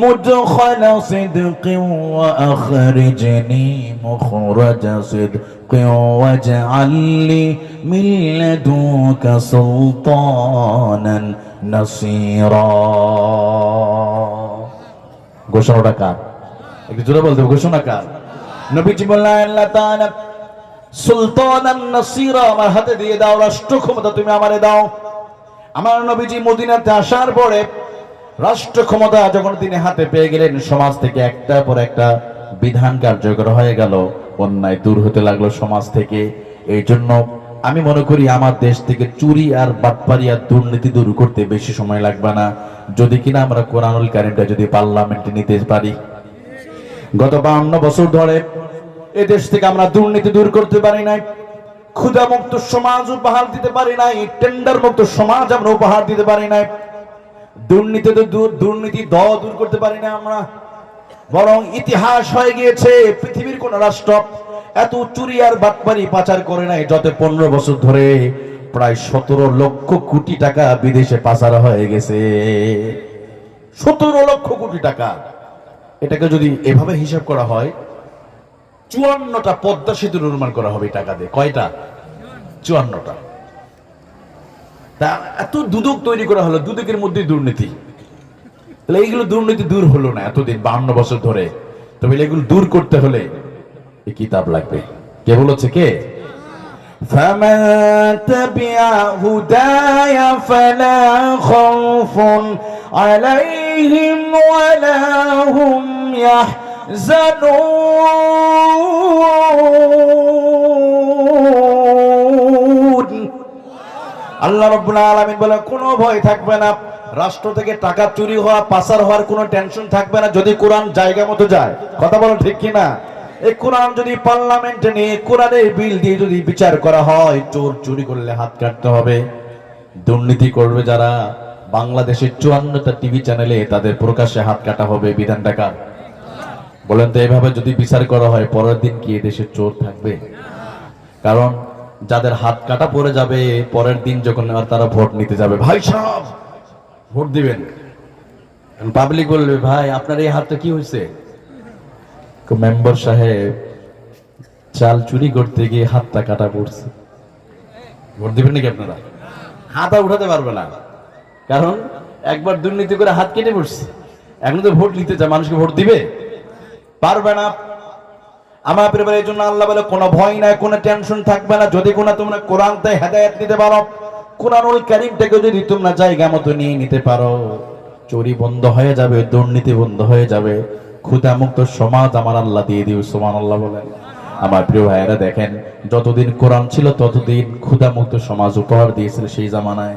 A: মুদখালা সিদকিন ওয়া আখরিজনি মুখরাজা সিদকিন ওয়াজআলনি মিন লাদুনকা সুলতানান নাসীরা। ঘোষণাটা কার? একটু জোরে বলতে হবে, ঘোষণা কার? নবীজি বললেন আল্লাহ তাআলা সুলতানান নাসীরা, আমার হাতে দিয়ে দাও, রাষ্ট্র ক্ষমতা তুমি আমারে দাও। আমার নবীজি মদিনাতে আসার পরে রাষ্ট্র ক্ষমতা যখন তিনি হাতে পেয়ে গেলেন, সমাজ থেকে একটার পর একটা বিধান কার্যকর হয়ে গেল, অন্যায় দূর হতে লাগলো সমাজ থেকে। এই জন্য আমি মনে করি আমার দেশ থেকে চুরি আর বাটপারি আর দুর্নীতি দূর করতে বেশি সময় লাগবে না, যদি কিনা আমরা কোরআনুল কারীমটা যদি পার্লামেন্টে নিতে পারি। গত 52 বছর ধরে এ দেশ থেকে আমরা দুর্নীতি দূর করতে পারি নাই, ক্ষুধা মুক্ত সমাজ উপহার দিতে পারি নাই, টেন্ডার মুক্ত সমাজ আমরা উপহার দিতে পারি নাই, দুর্নীতি দূর করতে পারি না আমরা। বরং ইতিহাস হয়ে গিয়েছে পৃথিবীর কোন রাষ্ট্র এত চুরি আর বাটপারি পাচার করে নাই যত 15 বছর ধরে প্রায় 17 লক্ষ কোটি টাকা বিদেশে পাচার হয়ে গেছে। 17 লক্ষ কোটি টাকা। এটাকে যদি এভাবে হিসাব করা হয়, 54টা পদ্মা সেতু নির্মাণ করা হবে টাকা দিয়ে। কয়টা? 54টা। তা এত দুদক তৈরি করা হলো, দুদকের মধ্যে দুর্নীতি। তাহলে এইগুলো দুর্নীতি দূর হলো না এতদিন 52 বছর ধরে। তবে এগুলো দূর করতে হলে এই কিতাব লাগবে। কে বলেছে? কে? فَمَن تَبِعَ هُدَايَ فَلَا خَوْفٌ عَلَيْهِمْ وَلَا هُمْ يَحْزَنُونَ। আল্লাহ রাব্বুল আলামিন বলে কোনো ভয় থাকবে না, রাষ্ট্র থেকে টাকা চুরি হওয়া পাচার হওয়ার কোনো টেনশন থাকবে না যদি কোরআন জায়গা মতো যায়। কথা বলো ঠিক কিনা? এই কোরআন যদি পার্লামেন্টে নিয়ে কোরআনের বিল দিয়ে যদি বিচার করা হয়, চোর চুরি করলে হাত কাটতে হবে, দুর্নীতি করবে যারা বাংলাদেশের 54টা টিভি চ্যানেলে তাদের প্রকাশ্যে হাত কাটা হবে। বিধান টাকা বলেন তো, এভাবে যদি বিচার করা হয় পরের দিন কি দেশের চোর থাকবে? কারণ যাদের হাত কাটা পড়ে যাবে পরের দিন যখন তারা ভোট নিতে যাবে, ভাই সাহেব ভোট দিবেন, পাবলিক বলবে ভাই আপনার এই হাতটা কি হয়েছে? মেম্বার সাহেব চাল চুরি করতে গিয়ে হাতটা কাটা পড়ছে। ভোট দিবেন নাকি আপনারা? হাতটা উঠাতে পারবে না, কারণ একবার দুর্নীতি করে হাত কেটে পড়ছে। এখন তো ভোট নিতে যায়, মানুষকে ভোট দিবে? পারবে না। আমার পরিবারের জন্য আল্লাহ বলে কোনো ভয় নাই, কোনো টেনশন থাকবে না যদি কোনো তোমরা কোরআন থেকে হেদায়েত নিতে পারো, কোরআনুল কারীমটাকে যদি তোমরা জায়গা মতো নিয়ে নিতে পারো, চুরি বন্ধ হয়ে যাবে, দুর্নীতি বন্ধ হয়ে যাবে, ক্ষুধা মুক্ত সমাজ আমার আল্লাহ দিয়ে দিও। সুবহানাল্লাহ বলেন। আমার প্রিয় ভাইয়েরা দেখেন, যতদিন কোরআন ছিল ততদিন ক্ষুধা মুক্ত সমাজ উপহার দিয়েছিল সেই জামানায়।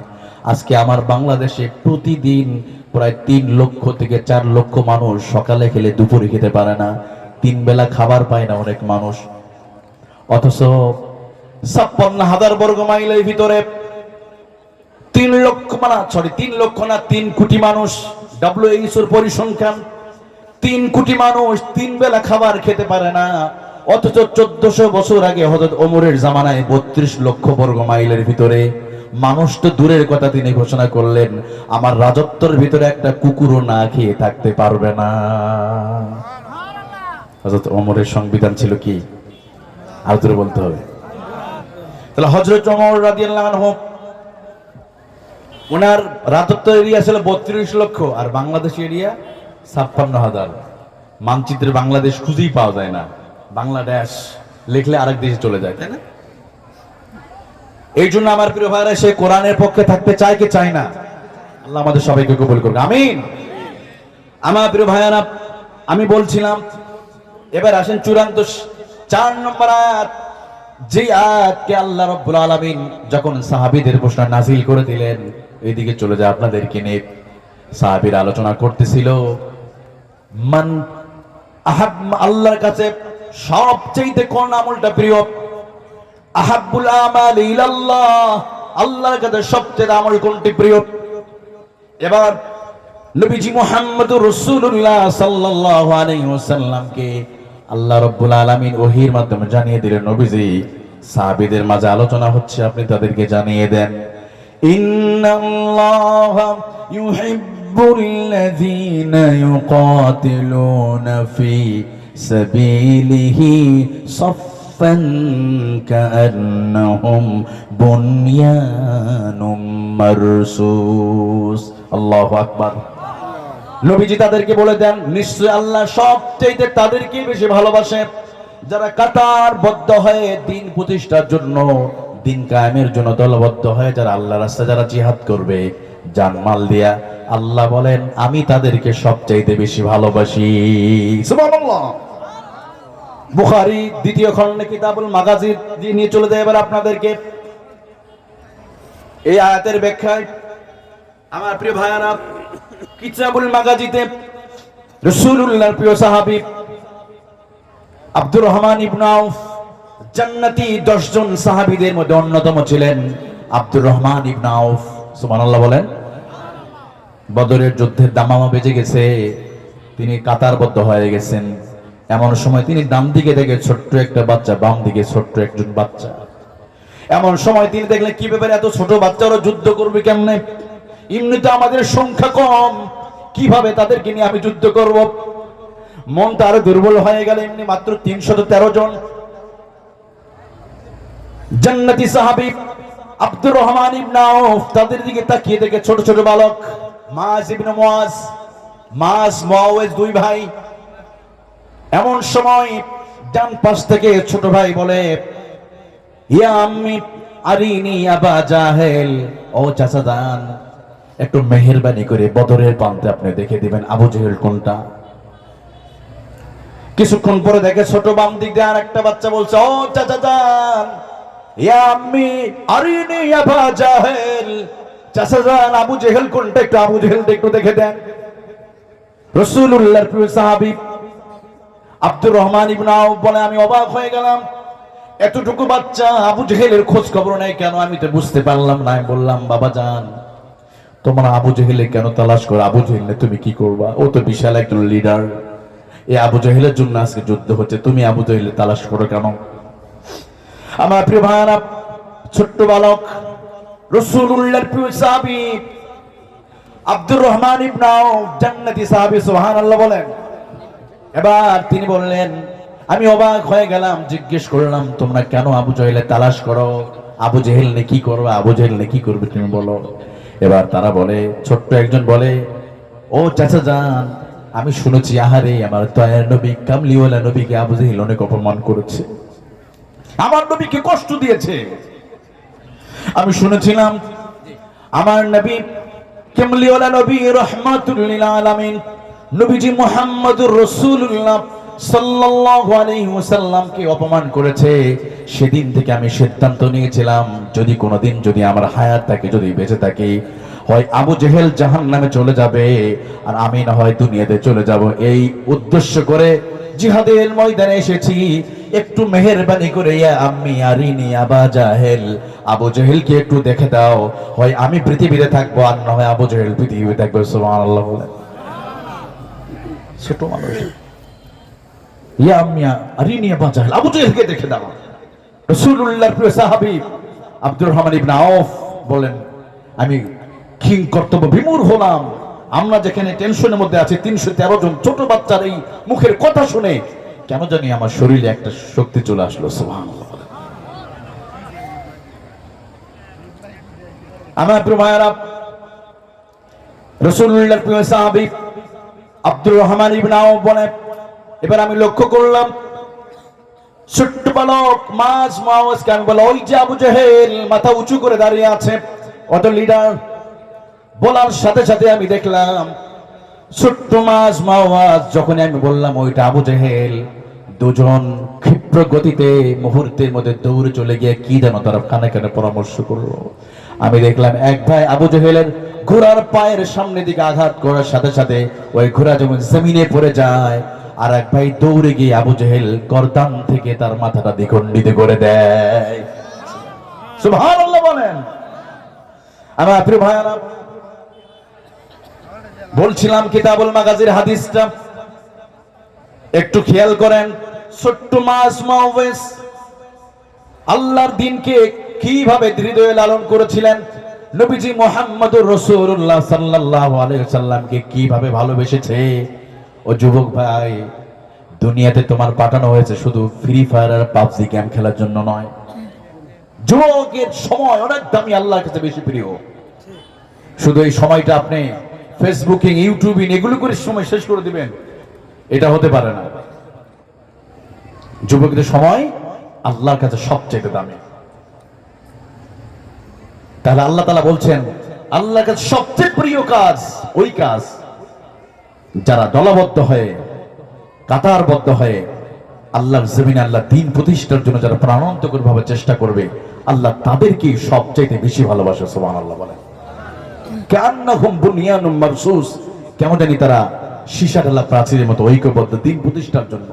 A: আজকে আমার বাংলাদেশে প্রতিদিন প্রায় 3 লক্ষ থেকে 4 লক্ষ মানুষ সকালে খেলে দুপুরে খেতে পারে না, 3 বেলা খাবার পায় না অনেক মানুষ। অথচ 56,000 বর্গ মাইলের ভিতরে 3 লক্ষ না 3 কোটি মানুষ, WHO পরিসংখ্যান 3 কোটি মানুষ 3 বেলা খাবার খেতে পারে না। অথচ 1400 বছর আগে হযরত ওমরের জামানায় 32 লক্ষ বর্গ মাইলের ভিতরে মানুষ তো দূরের কথা, তিনি ঘোষণা করলেন আমার রাজত্বের ভিতরে একটা কুকুরও না খেয়ে থাকতে পারবে না। হযরত ওমরের সংবিধান ছিল কি? আউতরে বলতে হবে। তাহলে হযরত ওমর রাদিয়াল্লাহু আনহু ওনার রাজত্ব এরিয়া ছিল 32 লক্ষ, আর বাংলাদেশ এরিয়া 56,000। মানচিত্রে বাংলাদেশ খুঁজেই পাওয়া যায় না, বাংলাদেশ লিখলে আরেক দেশে চলে যায়, তাই না? এই জন্য আমার প্রিয় ভাইরা, সে কোরআনের পক্ষে থাকতে চায় কি চায় না? আল্লাহ আমাদের সবাইকে কবুল করুক, আমিন। আমার প্রিয় ভাইরা, আমি বলছিলাম এবার আসেন চূড়ান্ত 4 নম্বর আয়াত, যে আয়াতকে আল্লাহ রাব্বুল আলামিন যখন সাহাবীদের প্রশ্ন নাজিল করে দিলেন, এইদিকে চলে যায় আপনাদেরকে নিয়ে। সাহাবীরা আলোচনা করতেছিল মান আহাব, আল্লাহর কাছে সবচেয়ে কোন আমলটা প্রিয়? আহাব্বুল আমাল ইলাল্লাহ, আল্লাহর কাছে সবচেয়ে আমল কোনটি প্রিয়? এবার নবীজি মুহাম্মদুর রাসূলুল্লাহ সাল্লাল্লাহু আলাইহি ওয়াসাল্লামকে আল্লাহ রাব্বুল আলামিন ওহীর মাধ্যমে জানিয়ে দিলেন, নবীজি সাহাবীদের মাঝে আলোচনা হচ্ছে, আপনি তাদেরকে জানিয়ে দেন ইন্নাল্লাহা ইউহিব্বুল্লাযীনা ইউকাতিলুনা ফি সাবিলিহি সাফফান কাআন্নাহুম বুনয়ানুম মারসুস। আল্লাহু আকবার। নবীজি তাদেরকে বলে দেন, নিশ্চয় আল্লাহ সবচেয়ে তাদেরকে বেশি ভালোবাসে যারা কাতারবদ্ধ হয়ে দিন প্রতিষ্ঠার জন্য, দিন কায়েমের জন্য দলবদ্ধ হয়ে যারা আল্লাহর রাস্তায় যারা জিহাদ করবে জানমাল দিয়া। আল্লাহ বলেন আমি তাদেরকে সবচেয়ে বেশি ভালোবাসি। সুবহানাল্লাহ। বুখারী দ্বিতীয় খণ্ডে কিতাবুল মাগাজি নিয়ে চলে যায়। এবার আপনাদেরকে এই আয়াতের ব্যাখ্যায় আমার প্রিয় ভাইয়ারা, কিতাবুল মাগাজিতে রাসূলুল্লাহর প্রিয় সাহাবী আব্দুর রহমান ইবনে আউফ জান্নাতি 10 জন সাহাবীদের মধ্যে অন্যতম ছিলেন আব্দুর রহমান ইবনে আউফ। সুবহানাল্লাহ বলেন। বদরের যুদ্ধের দামামা বেজে গেছে, তিনি কাতারবদ্ধ হয়ে গেছেন। এমন সময় তিনি ডান দিকে দেখে ছোট্ট একটা বাচ্চা, বাম দিকে ছোট্ট একজন বাচ্চা। এমন সময় তিনি দেখলেন কি ব্যাপারে এত ছোট বাচ্চারা যুদ্ধ করবে কেমনে? এমনিতে আমাদের সংখ্যা কম, কিভাবে তাদেরকে নিয়ে আমি যুদ্ধ করব? মনটা আরো দুর্বল হয়ে গেল। এমনি মাত্র 313 জন জান্নাতি সাহাবী আব্দুর রহমান ইবনে আউফ তাদের দিকে তাকিয়ে দেখে ছোট ছোট বালক মাস ইবনে মুয়াজ, মাস মুয়াওয়াজ, দুই ভাই। এমন সময় ডান পাশ থেকে ছোট ভাই বলে, ইয়া আম্মি আরিনি আবা জাহেল, ও চাচা যান, একটু মেহেরবানি করে বদরের প্রান্তে আপনি দেখে দিবেন আবু জেহেল কোনটা। কিছুক্ষণ পরে দেখে ছোট বাম দিক দিয়ে আর একটা বাচ্চা বলছে, ও চাচা যান, ইয়া আম্মি আরিনি আবা জাহেল, চাচা যান আবু জেহেল কোনটা, একটু আবু জেহেলটা একটু দেখে দেন। রাসূলুল্লাহর প্রিয় সাহাবী আব্দুর রহমান ইবনে আউফ বলে, আমি অবাক হয়ে গেলাম, এতটুকু বাচ্চা আবু জেহেলের খোঁজ খবর নাই কেন? আমি তো বুঝতে পারলাম না। বললাম, বাবা জান, তোমরা আবু জেহেলে কেন তালাশ করো? আবু জেহেলে তুমি কি করবা? ও তো বিশাল একজন লিডার, এই আবু জেহেলের জন্য আজকে যুদ্ধ হচ্ছে, তুমি আবু জেহেলে তালাশ করো কেন? আমার প্রিয় ভাইরা, ছোট্ট বালক রাসূলুল্লাহর প্রিয় সাহাবী আব্দুর রহমান ইবনে আউফ জান্নাতি সাহাবী, সুবহানাল্লাহ বলেন। এবার তিনি বললেন, আমি অবাক হয়ে গেলাম, জিজ্ঞেস করলাম, তোমরা কেন আবু জেহেলে তালাশ করো? আবু জেহেল নে কি করবে? আবু জেহেল নে কি করবে তুমি বলো। এবার তারা বলে, ছোট্ট একজন বলে, ও চাচা যান, আমি শুনেছি আহারে আমার দয়ার নবী কামলিওয়ালা নবীকে আবু জেহেল অনেক অপমান করেছে, আমার নবীকে কষ্ট দিয়েছে। আমি শুনেছিলাম আমার নবী কামলিওয়ালা নবী রাহমাতুল লিল আলামিন নবীজি মুহাম্মদুর রাসূলুল্লাহ সাল্লাল্লাহু আলাইহি ওয়াসাল্লামকে অপমান করেছে। সেদিন থেকে আমি সিদ্ধান্ত নিয়েছিলাম, যদি কোনোদিন যদি আমার হায়াত থাকে, যদি বেঁচে থাকি, হয় আবু জেহেল জাহান্নামে চলে যাবে, আর আমি না হয় দুনিয়াতে চলে যাব। এই উদ্দেশ্য করে জিহাদের ময়দানে এসেছি। একটু মেহেরবানি করে ইয়া আম্মি আরিনি আবা জাহেল, আবু জেহেলকে একটু দেখে দাও, হয় আমি পৃথিবীতে থাকবো, আর না হয় আবু জেহেল পৃথিবীতে থাকবে। সুবহানাল্লাহ বলেন। ছোট মানুষ, ইয়া আম্মি আরিনি আবা জাহেল, আবু জেহেলকে দেখে দাও। রাসূলুল্লাহর প্রিয় সাহাবী আব্দুর রহমান ইবনে আউফ বলেন, আমি কিং কর্তব্য বিমূঢ় হলাম। আমরা যেখানে টেনশনের মধ্যে আছি, 313 জন ছোট বাচ্চার এই মুখের কথা শুনে কেন জানি আমার শরীরে একটা শক্তি চলে আসলো। সুবহানাল্লাহ। আমার প্রিয় ভাইরা, রাসূলুল্লাহর প্রিয় সাহাবী আব্দুর রহমান ইবনে আউফ বলে, এবার আমি লক্ষ্য করলাম ছোট্ট বালক মাস মুয়াওয়াজ কান বলে, ওই যে আবু জেহেল মাথা উঁচু করে দাঁড়িয়ে আছে, অত লিডার। বলার সাথে সাথে আমি দেখলাম ছোট্ট মাস মুয়াওয়াজ, যখন আমি বললাম ওইটা আবু জেহেল, দুজন ক্ষিপ্র গতিতে মুহূর্তের মধ্যে দৌড়ে চলে গিয়ে কি যেন তারা কানে কানে পরামর্শ করলো। আমি দেখলাম এক ভাই আবু জেহেলের ঘোড়ার পায়ের সামনের দিকে আঘাত করার সাথে সাথে ওই ঘোড়া যেমন জমিনে পড়ে যায়, আর এক ভাই দৌড়ে গিয়ে আবু জেহেল গর্দান থেকে তার মাথাটা দ্বিখণ্ডিত করে দেয়। সুবহানাল্লাহ বলেন। আমার প্রিয় ভাইরা, বলছিলাম কিতাবুল মাগাজির হাদিসটা একটু খেয়াল করেন। ছোট্ট মাস মুয়াওয়াজ আল্লাহর দ্বীনকে কিভাবে হৃদয়ে লালন করেছিলেন, নবীজি মুহাম্মদুর রাসূলুল্লাহ সাল্লাল্লাহু আলাইহি ওয়াসাল্লামকে কিভাবে ভালোবেসেছে। ও যুবক ভাই, দুনিয়াতে তোমার পাঠানো হয়েছে শুধু ফ্রি ফায়ার আর পাবজি গেম খেলার জন্য নয়। যুবকের সময় অনেক দামি, আল্লাহর কাছে বেশি প্রিয়। শুধু এই সময়টা আপনি ফেসবুকিং, ইউটিউবিং এগুলো করে সময় শেষ করে দিবেন, এটা হতে পারে না। যুবকদের সময় আল্লাহর কাছে সবচেয়ে দামি। তাহলে আল্লাহ তাআলা বলছেন, আল্লাহর কাছে সবচেয়ে প্রিয় কাজ ওই কাজ যারা দলবদ্ধ হয়ে, কাতারবদ্ধ হয়ে আল্লাহর জমিনে আল্লাহ দ্বীন প্রতিষ্ঠার জন্য যারা প্রাণান্তকর ভাবে চেষ্টা করবে, আল্লাহ তাদেরকে সবচাইতে বেশি ভালোবাসে। সুবহানাল্লাহ বলেন। কান্নাহুম বুনিয়ানুম মারসুস, কেমন জানি তারা সীসা ঢালা প্রাচীরের মতো ঐক্যবদ্ধ দ্বীন প্রতিষ্ঠার জন্য।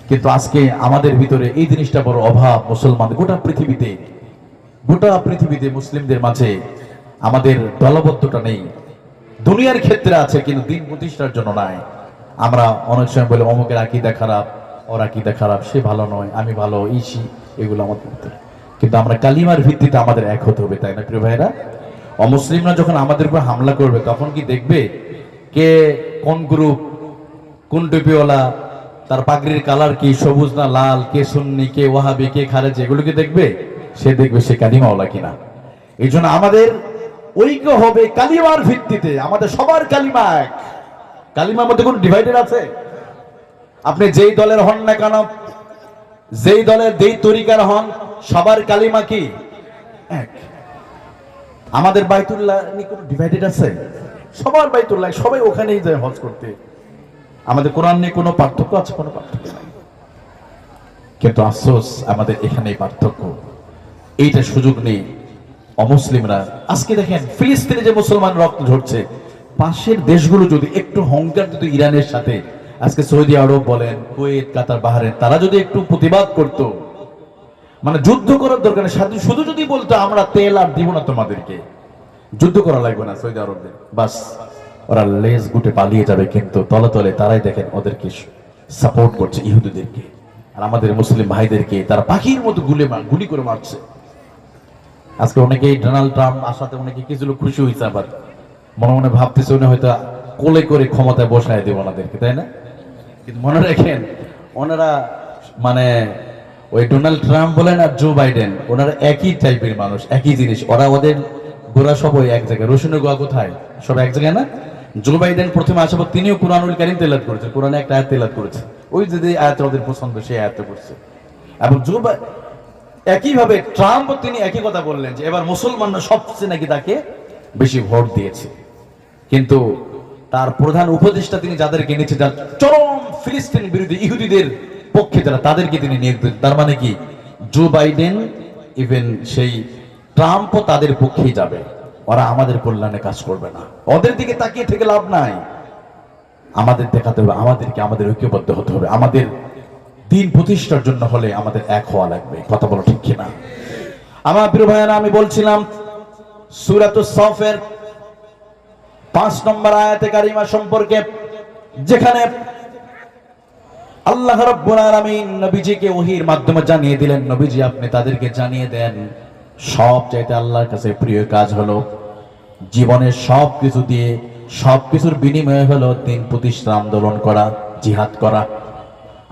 A: কিন্তু আজকে আমাদের ভিতরে এই জিনিসটা বড় অভাব। মুসলমান গোটা পৃথিবীতে মুসলিমদের মাঝে আমাদের দলবদ্ধতা নেই। দুনিয়ার ক্ষেত্রে আছে কিন্তু দ্বীন প্রতিষ্ঠার জন্য নাই। আমরা অনেক সময় বলি অমুকের আকীদা খারাপ, ওর আকীদা খারাপ, সে ভালো নয়, আমি ভালো, ইসি, এগুলো আমাদের ভিতরে। কিন্তু আমরা কালিমার ভিত্তিতে আমাদের এক হতে হবে, তাই না প্রিয় ভাইরা? অমুসলিমরা যখন আমাদের উপর হামলা করবে তখন কি দেখবে কে কোন গ্রুপ, কোন টুপিওয়ালা, তার পাগড়ির কালার কি, সবুজ না লাল, কে সুন্নি, কে ওয়াহাবি, কে খারেজি, এগুলো কি দেখবে? সে দেখবে সে কালিমাওয়ালা কিনা। এই জন্য আমাদের ঐক্য হবে কালিমার ভিত্তিতে। আমাদের সবার কালিমা এক। কালিমার মধ্যে কোন ডিভাইডেড আছে? আপনি যেই দলের হন না কেন, যেই দলের যেই তরিকার হন, সবার কালিমা কি এক। আমাদের বাইতুল্লাহ নিয়ে কোনো ডিভাইডেড আছে? সবার বাইতুল্লাহ, সবাই ওখানেই যায় হজ করতে। আমাদের কোরআন নিয়ে কোনো পার্থক্য আছে? কোনো পার্থক্য নাই। কিন্তু আফসোস আমাদের এখানেই পার্থক্য। এইটা সুযোগ নেই অমুসলিমরা। আজকে দেখেন ফিলিস্তিনে যে মুসলমান রক্ত ঝরছে, পাশের দেশগুলো যদি একটু হংকার দিত ইরানের সাথে, আজকে সৌদি আরব বলেন, কুয়েত, কাতার, বাহরাইন, তারা যদি একটু প্রতিবাদ করত, মানে যুদ্ধ করার দরকার নেই, শুধু যদি বলতো আমরা তেল আর দিব না তোমাদেরকে, যুদ্ধ করা লাগবে না সৌদি আরবদের, বাস ওরা লেজ গুটে পালিয়ে যাবে। কিন্তু তলে তলে তারাই দেখেন ওদেরকে সাপোর্ট করছে, ইহুদিদেরকে আর আমাদের মুসলিম ভাইদেরকে তারা পাখির মতো গুলি করে মারছে। আজকে অনেকেই ডোনাল্ড ট্রাম্প আসাতে অনেকে কিছু লোক খুশি হয়েছে, আবার মনে মনে ভাবতেছে উনি হয়তো কোলে করে ক্ষমতায় বসায় দেব ওনাদেরকে, তাই না? কিন্তু মনে রাখেন ওনারা মানে ওই ডোনাল্ড ট্রাম্প বলেন আর জো বাইডেন, ওনারা একই টাইপের মানুষ, একই জিনিস। ওরা ওদের গোড়া সব ওই এক জায়গায়। রসুনের গোয়া কোথায়? সব এক জায়গায় না? জো বাইডেন প্রথমে আসার পর তিনিও কুরআনুল কারীম তেলাওয়াত করেছেন, কোরআনে একটা আয়াত তেলাওয়াত করেছে, ওই যে আয়াতটা ওদের পছন্দ সেই আয়াতটা করছে। এবং একইভাবে ট্রাম্প তিনি একই কথা বললেন যে এবার মুসলমানরা সবচেয়ে নাকি তাকে বেশি ভোট দিয়েছে। কিন্তু তার প্রধান উপদেষ্টা তিনি যাদেরকে নিচ্ছে, যার চরম ফিলিস্তিন বিরোধী ইহুদিদের পক্ষে যারা, তাদেরকে তিনি নিয়োগ দিয়েছেন। তার মানে কি জো বাইডেন ইভেন সেই ট্রাম্পও তাদের পক্ষেই যাবে। ওরা আমাদের কল্যাণে কাজ করবে না। ওদের দিকে তাকিয়ে থেকে লাভ নাই। আমাদের দেখাতে হবে, আমাদের ঐক্যবদ্ধ হতে হবে। আমাদের দ্বীন প্রতিষ্ঠার জন্য হলে আমাদের এক হওয়া লাগবে। কথা বলো ঠিক কিনা? আমার প্রিয় ভাইয়েরা, আমি বলছিলাম সূরাতুস সাফের 5 নম্বর আয়াতে কারিমা সম্পর্কে, যেখানে আল্লাহ রাব্বুল আলামিন নবীজিকে ওহীর মাধ্যমে জানিয়ে দিলেন, নবীজি আপনি তাদেরকে জানিয়ে দেন সবচাইতে আল্লাহর কাছে প্রিয় কাজ হলো জীবনের সবকিছু দিয়ে, সবকিছুর বিনিময়ে হলো দ্বীন প্রতিষ্ঠা আন্দোলন করা, জিহাদ করা।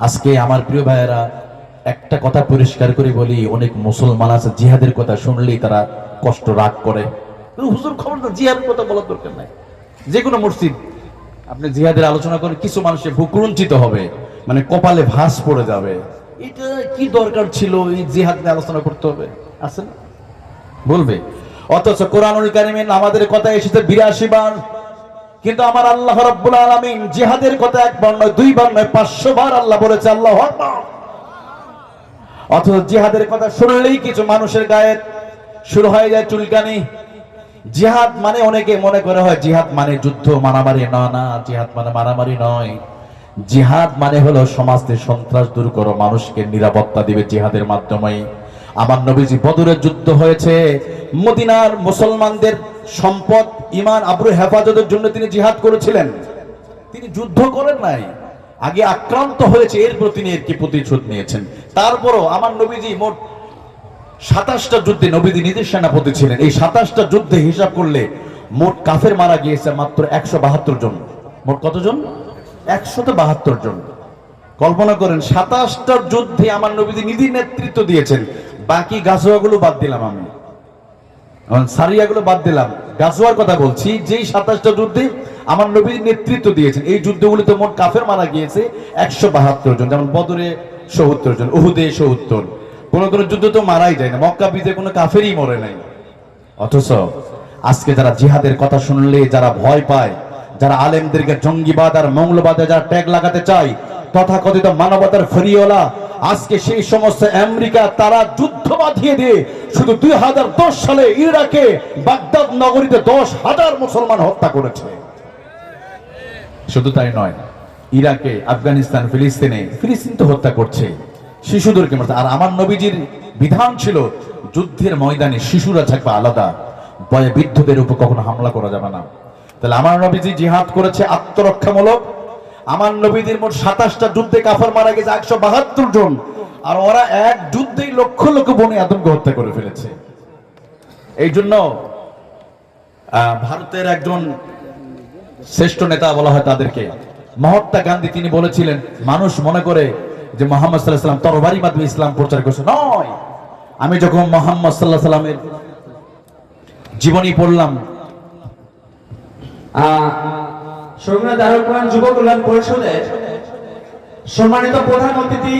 A: আজকে আমার প্রিয় ভাইয়েরা, একটা কথা পরিষ্কার করে বলি, অনেক মুসলমান আছে জিহাদের কথা শুনলেই তারা কষ্ট রাগ করে। হুজুর খবরদার জিহাদের কথা বলার দরকার নাই। যে কোনো মসজিদ আপনি জিহাদের আলোচনা করেন, কিছু মানুষের ভুকুরঞ্চিত হবে, মানে কপালে ভাঁজ পড়ে যাবে। এটা কি দরকার ছিল এই জিহাদ নিয়ে আলোচনা করতে হবে? আছে না? বলবে। অথচ কোরআনুল কারীমে আমাদের কথা এসেছে 82 বার, কিন্তু আমার আল্লাহ রাব্বুল আলামিন জিহাদের কথা একবার নয়, দুইবার নয়, 500 বার আল্লাহ বলেছে আল্লাহু আকবার। অথচ জিহাদের কথা শুনলেই কিছু মানুষের গায়ে শুরু হয়ে যায় চুলকানি। জিহাদ মানে অনেকে মনে করে হয় জিহাদ মানে যুদ্ধ, মারামারি। না, জিহাদ মানে মারামারি নয়। জিহাদ মানে হলো সমাজ থেকে সন্ত্রাস দূর করো, মানুষকে নিরাপত্তা দিবে জিহাদের মাধ্যমে। আমার নবীজি বদরের যুদ্ধ হয়েছে, মদিনার মুসলমানদের সম্পদ, ঈমান, আবরু হেফাজতের জন্য তিনি জিহাদ করেছিলেন। তিনি যুদ্ধ করেন নাই, আগে আক্রান্ত হয়েছে, এরপর তিনি এর কি প্রতিশোধ নিয়েছেন। তারপরও আমার নবীজি মোট 27টা যুদ্ধে নবীজি নিজের সেনাপতি ছিলেন। এই 27টা যুদ্ধে হিসাব করলে মোট কাফের মারা গিয়েছে মাত্র 172 জন। মোট কতজন? 172 জন। কল্পনা করেন 27টার যুদ্ধে আমার নবীজি নিজেই নেতৃত্ব দিয়েছেন। বাকি গাজওয়াগুলো বাদ দিলাম, আমি সারিয়াগুলো বাদ দিলাম, গাজওয়ার কথা বলছি। যেই 27টা যুদ্ধে আমার নবীজি নেতৃত্ব দিয়েছেন, এই যুদ্ধগুলিতে মোট কাফের মারা গিয়েছে 172 জন। যেমন বদরে 70 জন, উহুদে 70। কোন যুদ্ধ তো মারাই যায় না, মক্কা বিজয়ে কোনো কাফেরই মরে নাই। অথচ আজকে যারা জিহাদের কথা শুনলে যারা ভয় পায়, যারা আলেমদেরকে জঙ্গিবাদ আর মৌলবাদে যারা ট্যাগ লাগাতে চায়, তথাকথিত মানবতার ফেরিওয়ালা আজকে সেই সমস্ত আমেরিকা তারা যুদ্ধ বাঁধিয়ে দিয়ে শুধু 2010 সালে ইরাকে বাগদাদ নগরীতে 10,000 মুসলমান হত্যা করেছে। শুধু তাই নয়, ইরাকে, আফগানিস্তান, ফিলিস্তিন তো হত্যা করছে, শিশুদেরকে মারছে। আর আমার নবীজির বিধান ছিল যুদ্ধের ময়দানে শিশুরা থাকবে আলাদা, বয়ে বৃদ্ধদের উপর কখনো হামলা করা যাবে না। তাহলে আমার নবীজি জিহাদ করেছে আত্মরক্ষামূলক। আমার নবীদের মোট 27টা যুদ্ধে কাফের মারা গেছে 172 জন, আর ওরা এক যুদ্ধেই লক্ষ লক্ষ বনি আদমকে হত্যা করে ফেলেছে। এই জন্য ভারতের একজন শ্রেষ্ঠ নেতা বলা হয় তাদেরকে, মহাত্মা গান্ধী, তিনি বলেছিলেন মানুষ মনে করে যে মুহাম্মদ সাল্লাল্লাহু আলাইহি ওয়াসাল্লাম তরবারি মাধ্যমে ইসলাম প্রচার করেছে। নয়, আমি যখন মুহাম্মদ সাল্লাল্লাহু আলাইহি ওয়াসাল্লামের জীবনী পড়লাম,
B: সৌম্য দারুল কোরআন যুব কল্যাণ পরিষদের সম্মানিত প্রধান অতিথি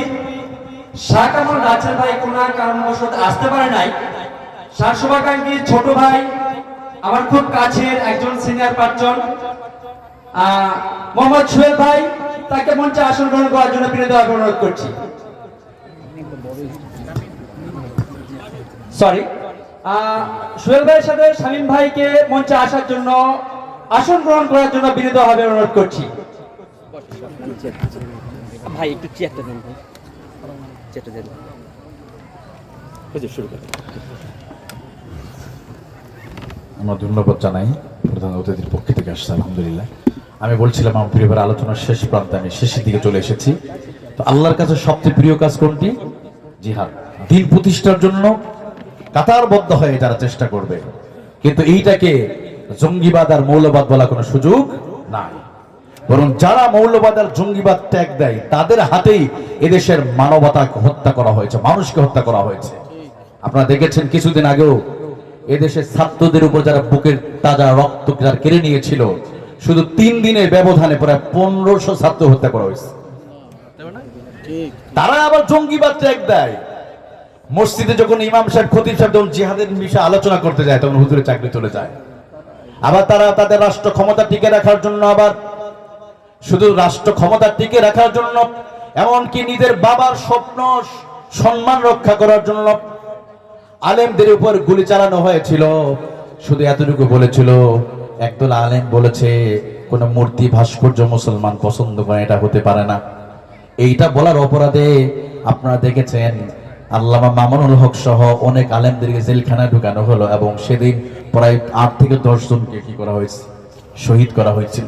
B: শাহ কামাল রাজের ভাই কোন কারণবশত আসতে পারে নাই। শাহ শুভাকাঙ্ক্ষী ছোট ভাই, আমার খুব কাছের একজন সিনিয়র পার্সন মোহাম্মদ সোহেল ভাই, তাকে মঞ্চে আসন গ্রহণ করার জন্য বিনীতভাবে অনুরোধ করছি। সরি, সোহেল ভাইয়ের সাথে শামীম ভাইকে মঞ্চে আসার জন্য, আসন গ্রহণ করার জন্য বিনীতভাবে অনুরোধ করছি।
C: ভাই একটু চেয়ারটা দেন, ভাই চেয়ারটা দেন, শুরু করেন।
A: আমরা ধন্যবাদ জানাই প্রধান অতিথির পক্ষ থেকে আসছে। আলহামদুলিল্লাহ, আমি বলছিলাম আমার প্রিয়বার আলোচনার শেষ প্রান্তে, আমি শেষের দিকে চলে এসেছি। তো আল্লাহর কাছে সবচেয়ে প্রিয় কাজ কোনটি? জিহাদ। দিন প্রতিষ্ঠার জন্য কাতারবদ্ধ হয়ে যারা চেষ্টা করবে, কিন্তু এইটাকে জঙ্গিবাদ আর মৌলবাদ বলা কোনো সুযোগ নাই। বরং যারা মৌলবাদ আর জঙ্গিবাদ ট্যাগ দেয় তাদের হাতেই এদেশের মানবতাকে হত্যা করা হয়েছে, মানুষকে হত্যা করা হয়েছে। আপনারা দেখেছেন কিছুদিন আগেও এদেশের ছাত্রদের উপর যারা বুকের তাজা রক্ত যারা কেড়ে নিয়েছিল, শুধু 3 দিনের ব্যবধানে প্রায় 1500 ছাত্র হত্যা করা হয়েছে। তারা আবার জঙ্গিবাদ ট্যাগ দেয়। মসজিদে যখন ইমাম সাহেব, খতিব সাহেব যখন জিহাদের বিষয়ে আলোচনা করতে যায়, তখন হুজুরের চাকরি চলে যায়। আবার তারা তাদের রাষ্ট্র ক্ষমতা টিকে রাখার জন্য, আবার শুধু রাষ্ট্র ক্ষমতা টিকে রাখার জন্য, এমনকি নিজের বাবার স্বপ্ন সম্মান রক্ষা করার জন্য আলেমদের উপর গুলি চালানো হয়েছিল। শুধু এতটুকু বলেছিল, একদল আলেম বলেছে কোন মূর্তি ভাস্কর্য মুসলমান পছন্দ করে, এটা হতে পারে না। এইটা বলার অপরাধে আপনারা দেখেছেন আল্লামা মামুনুল হক সহ অনেক আলেমদেরকে জেলখানায় ঢুকানো হলো, এবং সেদিন প্রায় 8 থেকে 10 জনকে কি করা হয়েছে, শহীদ করা হয়েছিল।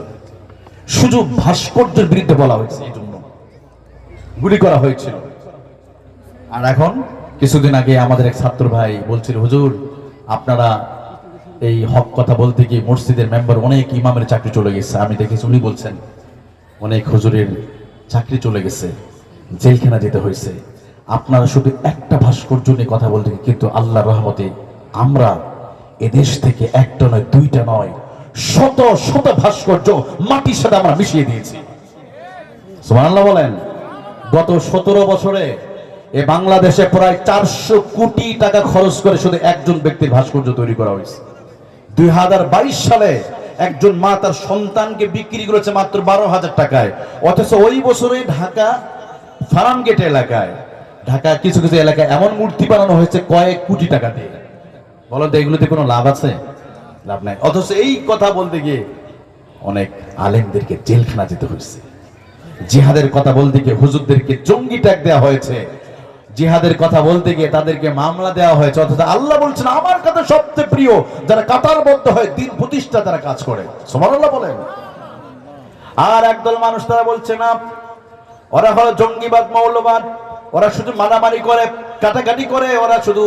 A: শুধু ভাস্কর্যের বিরুদ্ধে বলা হয়েছে, এই জন্য গুলি করা হয়েছিল। আর এখন কিছুদিন আগে আমাদের এক ছাত্র ভাই বলছিল, হুজুর আপনারা এই হক কথা বলতে গিয়ে মসজিদের মেম্বার অনেক ইমামের চাকরি চলে গেছে। আমি দেখেছি উনি বলছেন অনেক হুজুরের চাকরি চলে গেছে, জেলখানা যেতে হয়েছে। আপনারা শুধু একটা ভাস্কর্য নিয়ে কথা বলতে, কিন্তু আল্লাহর রহমতে আমরা এদেশ থেকে একটা নয়, 2টা নয়, শত শত ভাস্কর্য মাটির সাথে আমরা মিশিয়ে দিয়েছি। সুবহানাল্লাহ বলেন। গত 17 বছরে এ বাংলাদেশে প্রায় 400 কোটি টাকা খরচ করে শুধু একজন ব্যক্তির ভাস্কর্য তৈরি করা হয়েছে। 2022 সালে একজন মা তার সন্তানকে বিক্রি করেছে মাত্র 12,000 টাকায়। অথচ ওই বছরে ঢাকা ফার্মগেট এলাকায়, ঢাকা কিছু কিছু এলাকায় এমন মূর্তি বানানো হয়েছে কয়েক কোটি টাকা দিয়ে। বলো তো এগুলোতে কোনো লাভ আছে? লাভ নাই। অথচ এই কথা বলতে গিয়ে অনেক আলেমদেরকে জেলখানা যেতে হয়েছে। জিহাদের কথা বলতে গিয়ে হুজুরদেরকে জঙ্গি ট্যাগ দেওয়া হয়েছে। জিহাদের কথা বলতে গিয়ে তাদেরকে মামলা দেওয়া হয়েছে। অথচ আল্লাহ বলছেন আমার কাছে সবচেয়ে প্রিয় যারা কাতারবদ্ধ হয়ে দিন প্রতিষ্ঠা তারা কাজ করে। সুবহানাল্লাহ বলেন। আর একদল মানুষ তারা বলছে না, ওরা হলো জঙ্গিবাদ, মৌলবাদ, ওরা শুধু মারামারি করে, কাটাকাটি করে, ওরা শুধু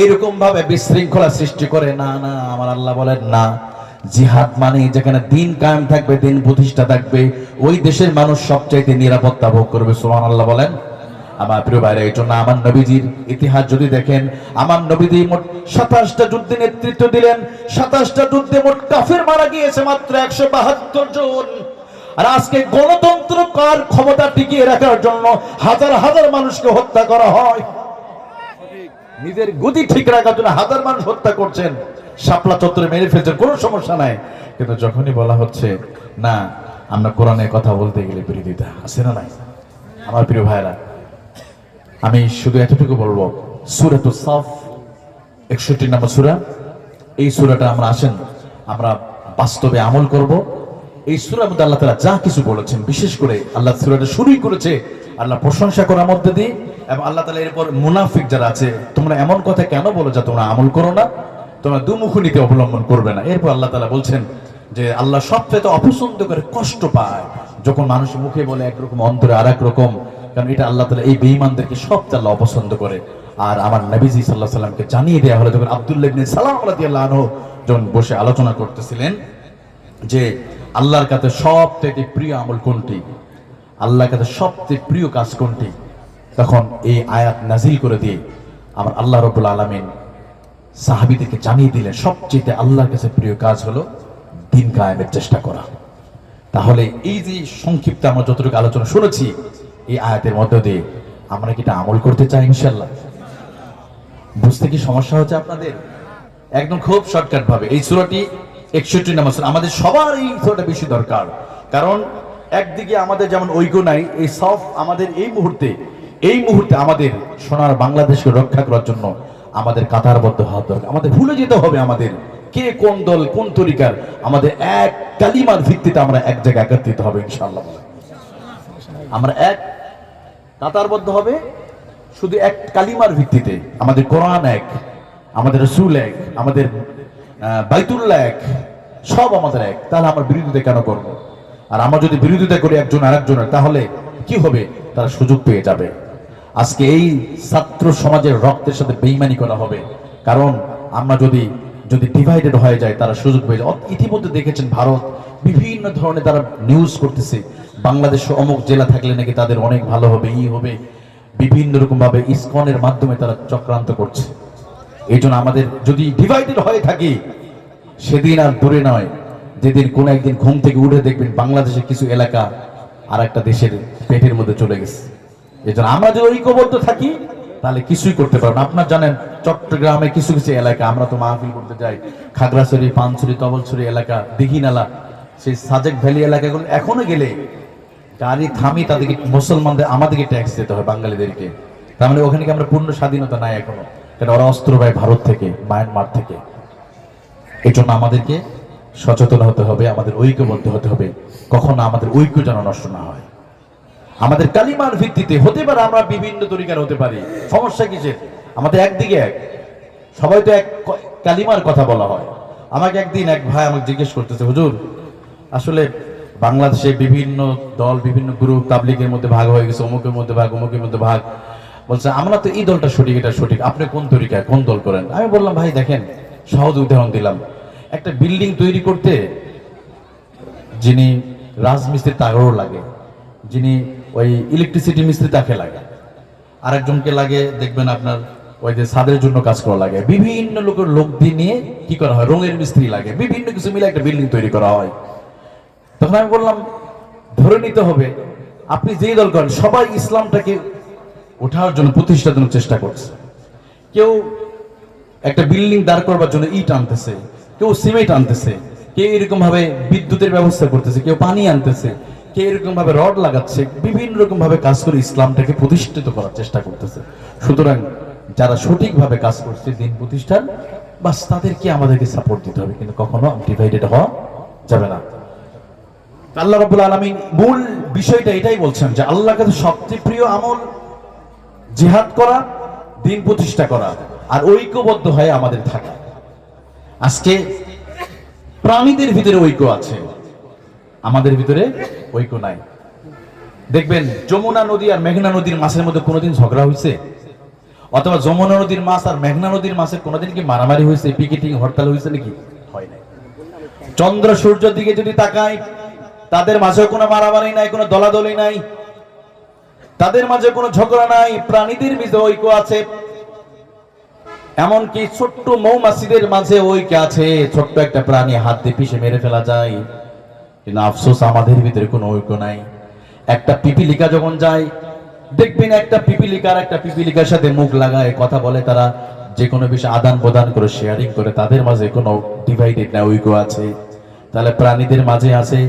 A: এইরকম ভাবে বিশৃঙ্খলা সৃষ্টি করে। না না, আমার আল্লাহ বলেন না, জিহাদ মানে যেখানে দিন কায়েম থাকবে, দিন প্রতিষ্ঠা থাকবে, ওই দেশের মানুষ সবচাইতে নিরাপত্তা ভোগ করবে। সুবহানাল্লাহ বলেন। আমার প্রিয় ভাইরা, এই জন্য আমার নবীজির ইতিহাস যদি দেখেন, আমার নবীজি মোট 27টা যুদ্ধে নেতৃত্ব দিলেন। 27টা যুদ্ধে মোট কাফের মারা গিয়েছে মাত্র 172 জন। আর আজকে গণতন্ত্র কার ক্ষমতা টিকিয়ে রাখার জন্য হাজার হাজার মানুষকে হত্যা করা হয়। নিজের গতি ঠিক রাখার জন্য হাজার মানুষ হত্যা করছেন, শাপলা চত্বরে মেরে ফেলছেন, কোনো সমস্যা নাই। কিন্তু যখনই বলা হচ্ছে না আমরা কোরআনের কথা বলতে গেলে বিরোধিতা আছে না নাই? আমার প্রিয় ভাইরা, আমি শুধু এতটুকু বলবো, সূরাতুস সাফ 61 নম্বর সূরা, এই সূরাটা আমরা আসেন আমরা বাস্তবে আমল করব। এই সূরার মধ্যে আল্লাহ তাআলা যা কিছু বলেছেন, বিশেষ করে আল্লাহ সূরাটা শুরুই করেছে আল্লাহ প্রশংসা করার মধ্যে দিয়ে, এবং আল্লাহ তাআলা এরপর মুনাফিক যারা আছে, তোমরা এমন কথা কেন বলো যা তোমরা আমল করো না, তোমরা দুমুখী নীতি অবলম্বন করবে না। এরপর আল্লাহ তাআলা বলছেন যে আল্লাহ সবচেয়ে অপছন্দ করে, কষ্ট পায় যখন মানুষ মুখে বলে একরকম, অন্তরে আর এক রকম, কারণ এটা আল্লাহ তাআলা এই বেঈমানদেরকে সবচেয়ে আল্লাহ অপছন্দ করে। আর আমার নবীজি সাল্লাল্লাহু আলাইহি সাল্লামকে জানিয়ে দেওয়া হলো, যখন আব্দুল্লাহ ইবনে সালাম রাদিয়াল্লাহু আনহু যখন বসে আলোচনা করতেছিলেন যে আল্লাহর কাছে সবচেয়ে প্রিয় আমল কোনটি, আল্লাহর কাছে সবচেয়ে প্রিয় কাজ কোনটি, তখন এই আয়াত নাজিল করে দিয়ে আমার আল্লাহ রাব্বুল আলামিন সাহাবীদেরকে জানিয়ে দিলেন সবচেয়ে আল্লাহর কাছে প্রিয় কাজ হলো দ্বীন কায়েমের চেষ্টা করা। তাহলে এই যে সংক্ষিপ্ত আমরা যতটুকু আলোচনা শুনেছি এই আয়াতের মধ্য দিয়ে, আমরা কি এটা আমল করতে চাই ইনশাআল্লাহ? বুঝতে কি সমস্যা হচ্ছে আপনাদের? একদম খুব শর্টকাট ভাবে এই সূরাটি 61 নম্বর সূরা, আমাদের সবার এই সূরাটা বেশি দরকার। কারণ একদিকে আমাদের যেমন ঐক্য নাই, এই সফ আমাদের এই মুহূর্তে আমাদের সোনার বাংলাদেশকে রক্ষা করার জন্য আমাদের কাতারবদ্ধ হওয়া দরকার। আমাদের ভুলে যেতে হবে আমাদের কে কোন দল কোন তরিকার, আমাদের এক কালিমার ভিত্তিতে আমরা এক জায়গায় একত্রিত হবে ইনশাআল্লাহ। আমরা এক কাতারবদ্ধ হবে শুধু এক কালিমার ভিত্তিতে, আমাদের কোরআন এক, আমাদের রাসূল এক, আমাদের বাইতুল্লাহ এক, সব আমাদের এক। তাহলে আমরা বিরোধিতা কেন করব? আর আমরা যদি বিরোধিতা করি একজন আরেকজনের, তাহলে কি হবে? তারা সুযোগ পেয়ে যাবে। আজকে এই ছাত্র সমাজের রক্তের সাথে বেঈমানি করা হবে, কারণ আমরা যদি ডিভাইডেড হয়ে যায় তারা সুযোগ পেয়ে যায়। ইতিমধ্যে দেখেছেন ভারত বিভিন্ন ধরনের তারা নিউজ করতেছে, বাংলাদেশে অমুক জেলা থাকলে নাকি তাদের অনেক ভালো হবে, হবে, বিভিন্ন রকম ভাবে ইসকনের মাধ্যমে তারা চক্রান্ত করছে। এই জন্য আমাদের যদি ডিভাইডেড হয়ে থাকি, সেদিন আর দূরে নয় যেদিন কোন একদিন ঘুম থেকে উঠে দেখবেন বাংলাদেশের কিছু এলাকা আর একটা দেশের পেটের মধ্যে চলে গেছে। এই জন্য আমরা যদি ঐক্যবদ্ধ থাকি তাহলে কিছুই করতে পারবো না। আপনার জানেন চট্টগ্রামে কিছু কিছু এলাকা, আমরা তো মাহফিল করতে যাই, খাগড়াছড়ি, পানছড়ি, তবলছড়ি এলাকা, দিঘিনালা, সেই সাজেক ভ্যালি এলাকাগুলো এখনো গেলে গাড়ি থামি তাদেরকে, মুসলমানদের আমাদেরকে ট্যাক্স দিতে হয়, বাঙালিদেরকে। তার মানে ওখানে কি আমরা পূর্ণ স্বাধীনতা নাই এখনো, কারণ ওরা অস্ত্র পায় ভারত থেকে, মায়ানমার থেকে। এই জন্য আমাদেরকে সচেতন হতে হবে, আমাদের ঐক্যবদ্ধ হতে হবে, কখনো আমাদের ঐক্য যেন নষ্ট না হয়। আমাদের কালিমার ভিত্তিতে হতে পারে, আমরা বিভিন্ন তরিকার হতে পারি, সমস্যা কিসের? আমাদের একদিকে এক, সবাই তো এক কালিমার কথা বলা হয়। আমাকে একদিন এক ভাই আমাকে জিজ্ঞেস করতেছে, হুজুর আসলে বাংলাদেশে বিভিন্ন দল, বিভিন্ন গ্রুপ, তাবলিগের মধ্যে ভাগ হয়ে গেছে, অমুকের মধ্যে ভাগ, অমুকের মধ্যে ভাগ, বলছে আমরা তো এই দলটা সঠিক, এটা সঠিক, আপনি কোন তরিকায় কোন দল করেন? আমি বললাম ভাই দেখেন, সহজ উদাহরণ দিলাম, একটা বিল্ডিং তৈরি করতে যিনি রাজমিস্ত্রি তারও লাগে, যিনি ওই ইলেকট্রিসিটি মিস্ত্রি তাকে লাগে, আরেকজনকে লাগে দেখবেন আপনার ওই যে ছাদের জন্য কাজ করা লাগে, বিভিন্ন লোকের লোক দিয়ে নিয়ে কি করা হয়, রঙের মিস্ত্রি লাগে, বিভিন্ন কিছু মিলে একটা বিল্ডিং তৈরি করা হয়। তখন আমি বললাম ধরে নিতে হবে আপনি যেই দল করেন সবাই ইসলামটাকে ওঠার জন্য, প্রতিষ্ঠার জন্য চেষ্টা করছে। কেউ একটা বিল্ডিং দাঁড় করবার জন্য ইট আনতেছে, কেউ সিমেন্ট আনতেছে, কেউ এরকম ভাবে বিদ্যুতের ব্যবস্থা করতেছে, কেউ পানি আনতেছে, কেউ এরকম ভাবে রড লাগাচ্ছে, বিভিন্ন রকম ভাবে কাজ করে ইসলামটাকে প্রতিষ্ঠিত করার চেষ্টা করতেছে। সুতরাং যারা সঠিকভাবে কাজ করছে দিন প্রতিষ্ঠান, বাস তাদেরকে আমাদেরকে সাপোর্ট দিতে হবে, কিন্তু কখনো ডিভাইডেড হওয়া যাবে না। আল্লাহ রাব্বুল আলামিন মূল বিষয়টা এটাই বলছেন যে আল্লাহর কাছে সবচেয়ে প্রিয় আমল জিহাদ করা, দিন প্রতিষ্ঠা করা, আর ঐক্যবদ্ধ হয়ে আমাদের থাকা। আজকে প্রাণীদের ভিতরে ঐক্য আছে, আমাদের ভিতরে ঐক্য নাই। দেখবেন যমুনা নদী আর মেঘনা নদীর মাছের মধ্যে কোনোদিন ঝগড়া হয়েছে? অথবা যমুনা নদীর মাছ আর মেঘনা নদীর মাছের কোনোদিন কি মারামারি হয়েছে, পিকেটিং, হরতাল হয়েছে নাকি? হয় নাই। চন্দ্র সূর্যের দিকে যদি তাকাই, তাদের মাঝে কোনো মারামারি নাই, কোনো দলাদলি নাই, তাদের মাঝে কোনো ঝগড়া নাই। প্রাণীদের ভিতরে ঐক্য আছে, এমনকি ছোট্ট মৌমাছিদের মাঝে ঐক্য আছে। ছোট্ট একটা প্রাণী হাত দিয়ে পিষে মেরে ফেলা যায়, কিন্তু আফসোস আমাদের ভিতরে কোনো ঐক্য নাই। একটা পিপিলিকা যখন যায়, দেখবেন একটা পিপিলিকার একটা পিপিলিকার সাথে মুখ লাগায় কথা বলে, তারা যে কোনো বিষয় আদান প্রদান করে, শেয়ারিং করে, তাদের মাঝে কোনো ডিভাইডেড না, ঐক্য আছে। তাহলে প্রাণীদের মাঝে আছে,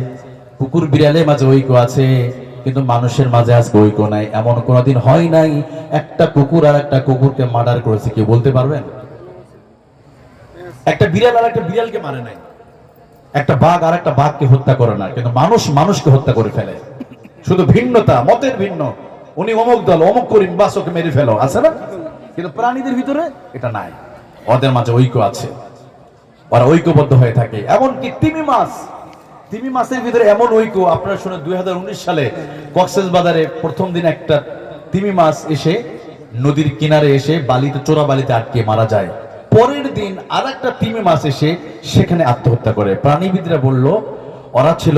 A: কুকুর বিড়ালের মাঝে ঐক্য আছে, কিন্তু মানুষের মাঝে আজকে ঐক্য নাই। এমন কোনোদিন হয় নাই একটা কুকুর আর একটা কুকুরকে মার্ডার করেছে, কেউ বলতে পারবেন? একটা বিড়াল আর একটা বিড়ালকে মারে নাই, একটা বাঘ আর একটা বাঘকে হত্যা করে না, কিন্তু মানুষ মানুষকে হত্যা করে ফেলে। শুধু ভিন্নতা, মতের ভিন্ন, উনি অমুক দল, অমুক করিম, বাস ওকে মেরে ফেলো, আছে না? কিন্তু প্রাণীদের ভিতরে এটা নাই, ওদের মাঝে ঐক্য আছে, ওরা ঐক্যবদ্ধ হয়ে থাকে। এমনকি তিমি মাছের ভিতরে এমন ঐক্য, আপনারা শুনে 2019 সালে কক্সবাজারে প্রথম দিন একটা তিমি মাছ এসে নদীর কিনারে এসে বালিতে, চোরা বালিতে আটকে মারা যায়। পরের দিন আর একটা তিমি মাছ এসে সেখানে আত্মহত্যা করে। প্রাণীবিদরা বলল ওরা ছিল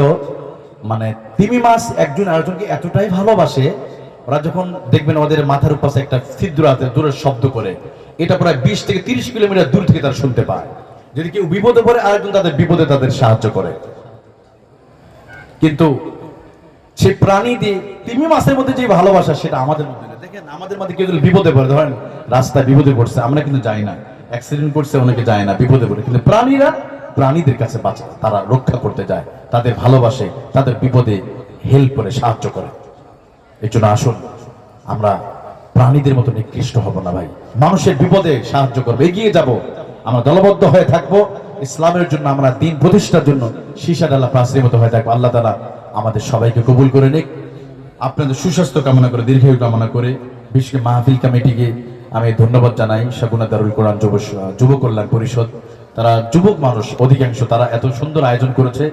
A: মানে তিমি মাছ একজন আরেকজনকে এতটাই ভালোবাসে, ওরা যখন দেখবেন ওদের মাথার উপর একটা ছিদ্র আছে, দূরের শব্দ করে, এটা প্রায় 20 থেকে 30 কিলোমিটার দূর থেকে তারা শুনতে পায়। যদি কেউ বিপদে পড়ে আরেকজন তাদের বিপদে তাদের সাহায্য করে। কিন্তু সে প্রাণী দিয়ে তিমি মাছের মধ্যে যে ভালোবাসা, সেটা আমাদের মধ্যে নেই। দেখেন আমাদের মধ্যে কেউ যদি বিপদে পড়ে, ধরেন রাস্তায় বিপদে পড়ছে, আমরা কিন্তু যাই না, অ্যাক্সিডেন্ট করছে অনেকে যায় না, বিপদে পড়ে, কিন্তু প্রাণীরা প্রাণীদের কাছে বাঁচে, তারা রক্ষা করতে যায়, তাদের ভালোবাসে, তাদের বিপদে হেল্প করে, সাহায্য করে। এই জন্য আসুন আমরা প্রাণীদের মতো নিকৃষ্ট হব না ভাই, মানুষের বিপদে সাহায্য করবো, এগিয়ে যাব, আমরা দলবদ্ধ হয়ে থাকবো ইসলামের জন্য, আমরা দিন প্রতিষ্ঠার জন্য সীসা ডালা প্রাচীরের মতো হয়ে থাকবো। আল্লাহ তাআলা আমাদের সবাইকে কবুল করে নিক। আপনাদের সুস্বাস্থ্য কামনা করে, দীর্ঘায়ু কামনা করে, বিশেষ করে মাহফিল কমিটিকে আমি ধন্যবাদ জানাই। শাগুনা দারুল কোরআন যুব কল্যাণ পরিষদ, তারা যুবক মানুষ অধিকাংশ, তারা এত সুন্দর আয়োজন করেছে।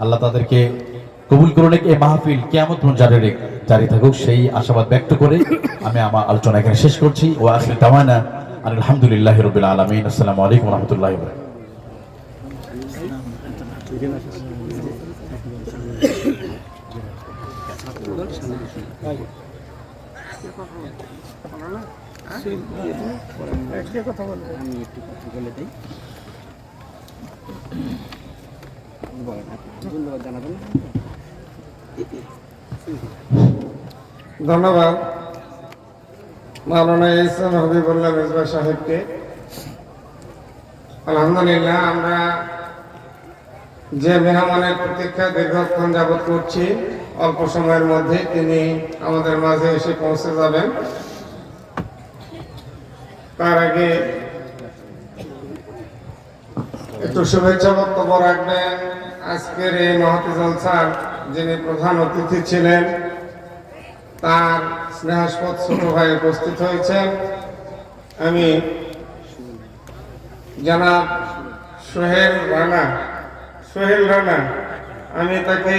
A: আল্লাহ তাদেরকে কবুল করে নিক। এই মাহফিল কিয়ামত পর্যন্ত জারি থাকুক, সেই আশাবাদ ব্যক্ত করে আমি আমার আলোচনা এখানে শেষ করছি। ও আখির দাওয়ানা আলহামদুলিল্লাহি রাব্বিল আলামিন। আসসালামু আলাইকুম ওয়া রাহমাতুল্লাহি ওয়া বারাকাতুহু।
D: ধন্যবাদ মাওলানা ইহসান হাবিবুল্লাহ মিসবাহ সাহেবকে। আলহামদুলিল্লাহ, আমরা যে মেহমানের প্রতীক্ষা দীর্ঘক্ষণ যাবৎ করছি, অল্প সময়ের মধ্যে তিনি আমাদের মাঝে এসে পৌঁছে যাবেন। তার আগে একটু শুভেচ্ছা বক্তব্য রাখবেন আজকের এই মহতি জলসার যিনি প্রধান অতিথি ছিলেন, তার স্নেহাস্পদ ছোট ভাই উপস্থিত হয়েছেন। আমি জনাব সোহেল রানা, আমি তাকে